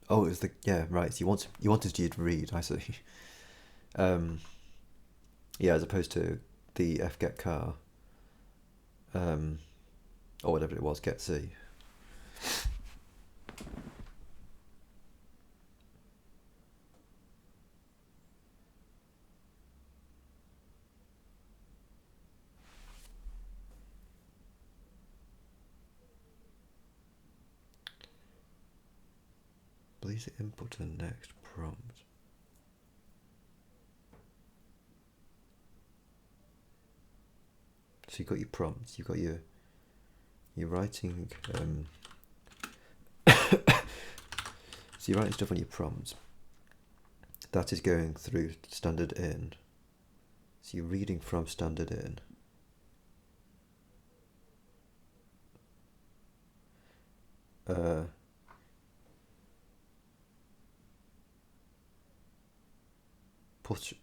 [SPEAKER 1] Oh, it's right. So you wanted to use read. I see. Yeah, as opposed to the fget car, or whatever it was, get C. Release the input to the next prompt. So you've got your prompts, you've got your writing, so you're writing stuff on your prompts. That is going through standard in. So you're reading from standard in.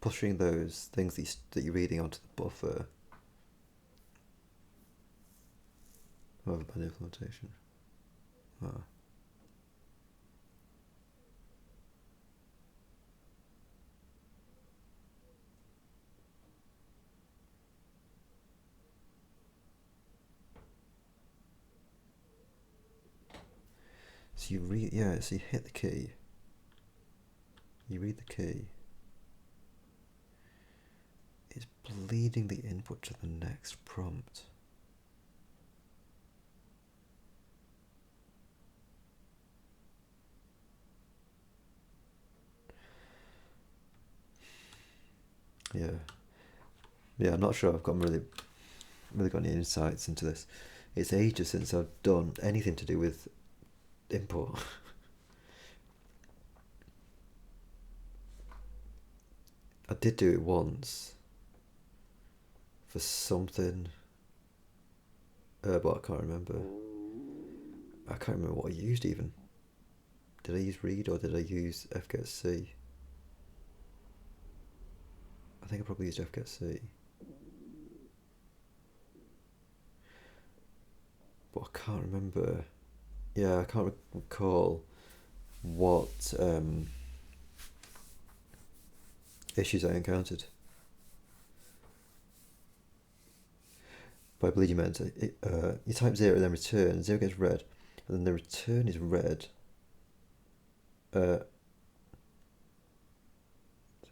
[SPEAKER 1] Pushing those things that you're reading onto the buffer. Over bad implementation. Ah. So you read, yeah, so you hit the key. You read the key. It's bleeding the input to the next prompt. Yeah, I'm not sure I've got really got any insights into this. It's ages since I've done anything to do with input. I did do it once for something, but I can't remember. I can't remember what I used even. Did I use read or did I use fgetC? I think I probably used fgetC. But I can't remember. Yeah, I can't recall what issues I encountered. But I believe you meant you type 0 and then return. 0 gets read, and then the return is read. So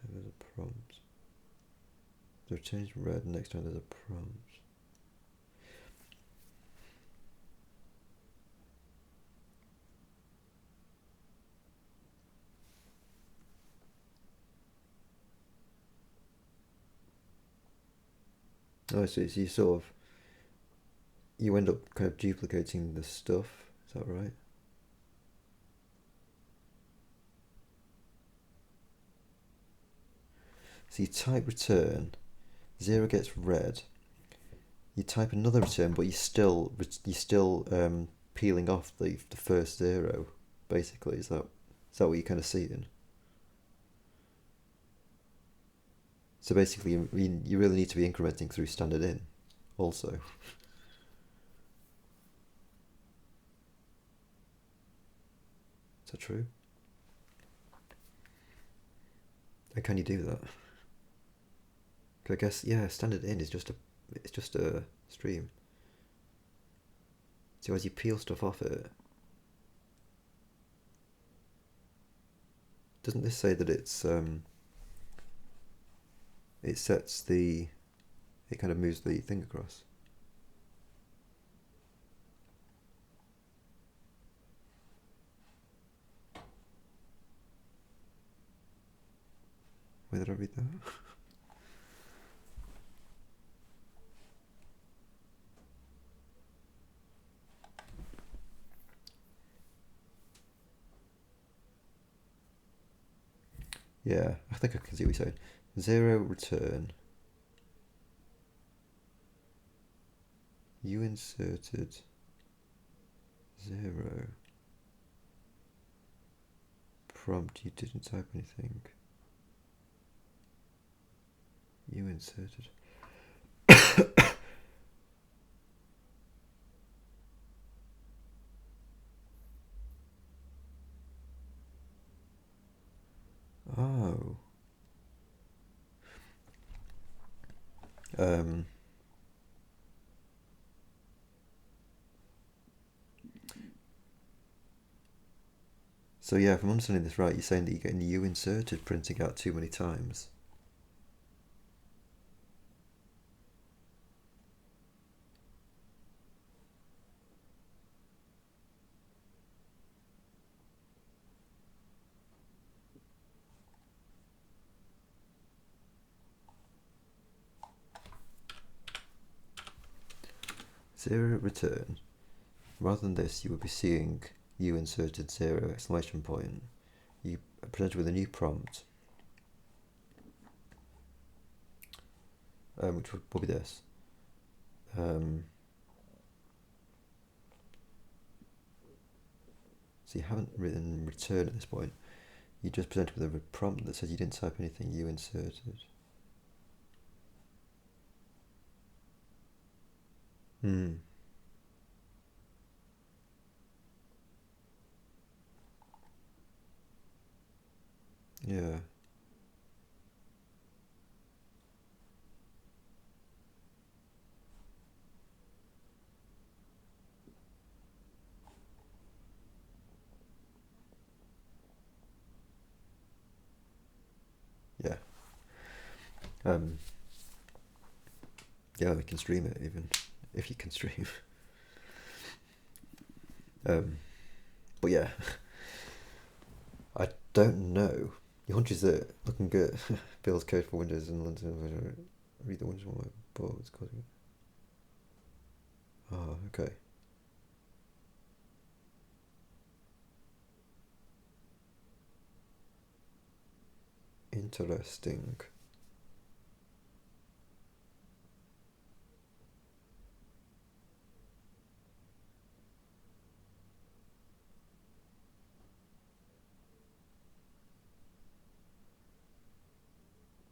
[SPEAKER 1] there's a prompt. The return is read, and next time there's a prompt. Oh, so you sort of, you end up kind of duplicating the stuff, is that right? So you type return, 0 gets read, you type another return, but you're still peeling off the first 0, basically. Is that what you kind of see in? So basically, you really need to be incrementing through standard in, also. Is that true? And can you do that? 'Cause I guess, yeah, standard in is just a stream. So as you peel stuff off it, doesn't this say that it sets it kind of moves the thing across? Where did I read that? Yeah, I think I can see what you're saying. 0 return. You inserted 0. Prompt, you didn't type anything. You inserted. Oh. So yeah, if I'm understanding this right, you're saying that you're getting you inserted printing out too many times. Zero return. Rather than this, you would be seeing you inserted 0 exclamation point. You are presented with a new prompt, which will be this. So you haven't written return at this point. You just presented with a prompt that says you didn't type anything, you inserted. Yeah. Yeah. Yeah, we can stream it even, if you can stream. But yeah, I don't know. Your hunch is that looking at Bill's code for Windows in London, read the Windows one, but it's causing it. Oh, okay. Interesting.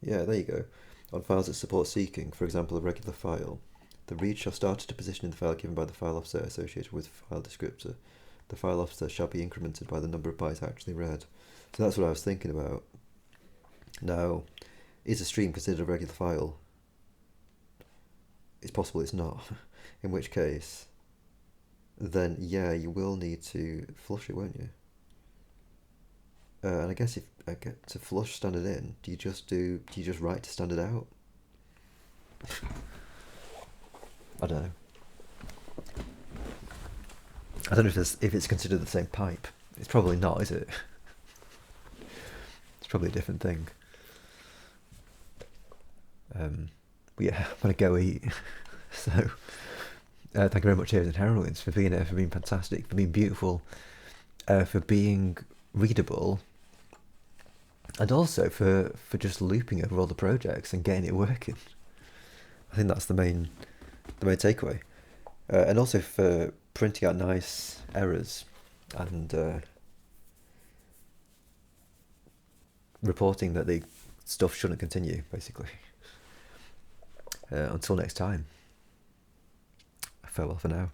[SPEAKER 1] Yeah, there you go. On files that support seeking, for example, a regular file, the read shall start at a position in the file given by the file offset associated with file descriptor. The file offset shall be incremented by the number of bytes actually read. So that's what I was thinking about. Now, is a stream considered a regular file? It's possible it's not. In which case, then yeah, you will need to flush it, won't you? And I guess if I get to flush standard in, do you just write to standard out? I don't know. I don't know if it's considered the same pipe. It's probably not, is it? It's probably a different thing. But yeah, I'm gonna go eat. So thank you very much, Ears and Heroines, for being here, for being fantastic, for being beautiful, for being readable, and also for just looping over all the projects and getting it working. I think that's the main takeaway, and also for printing out nice errors and reporting that the stuff shouldn't continue, basically. Until next time, farewell for now.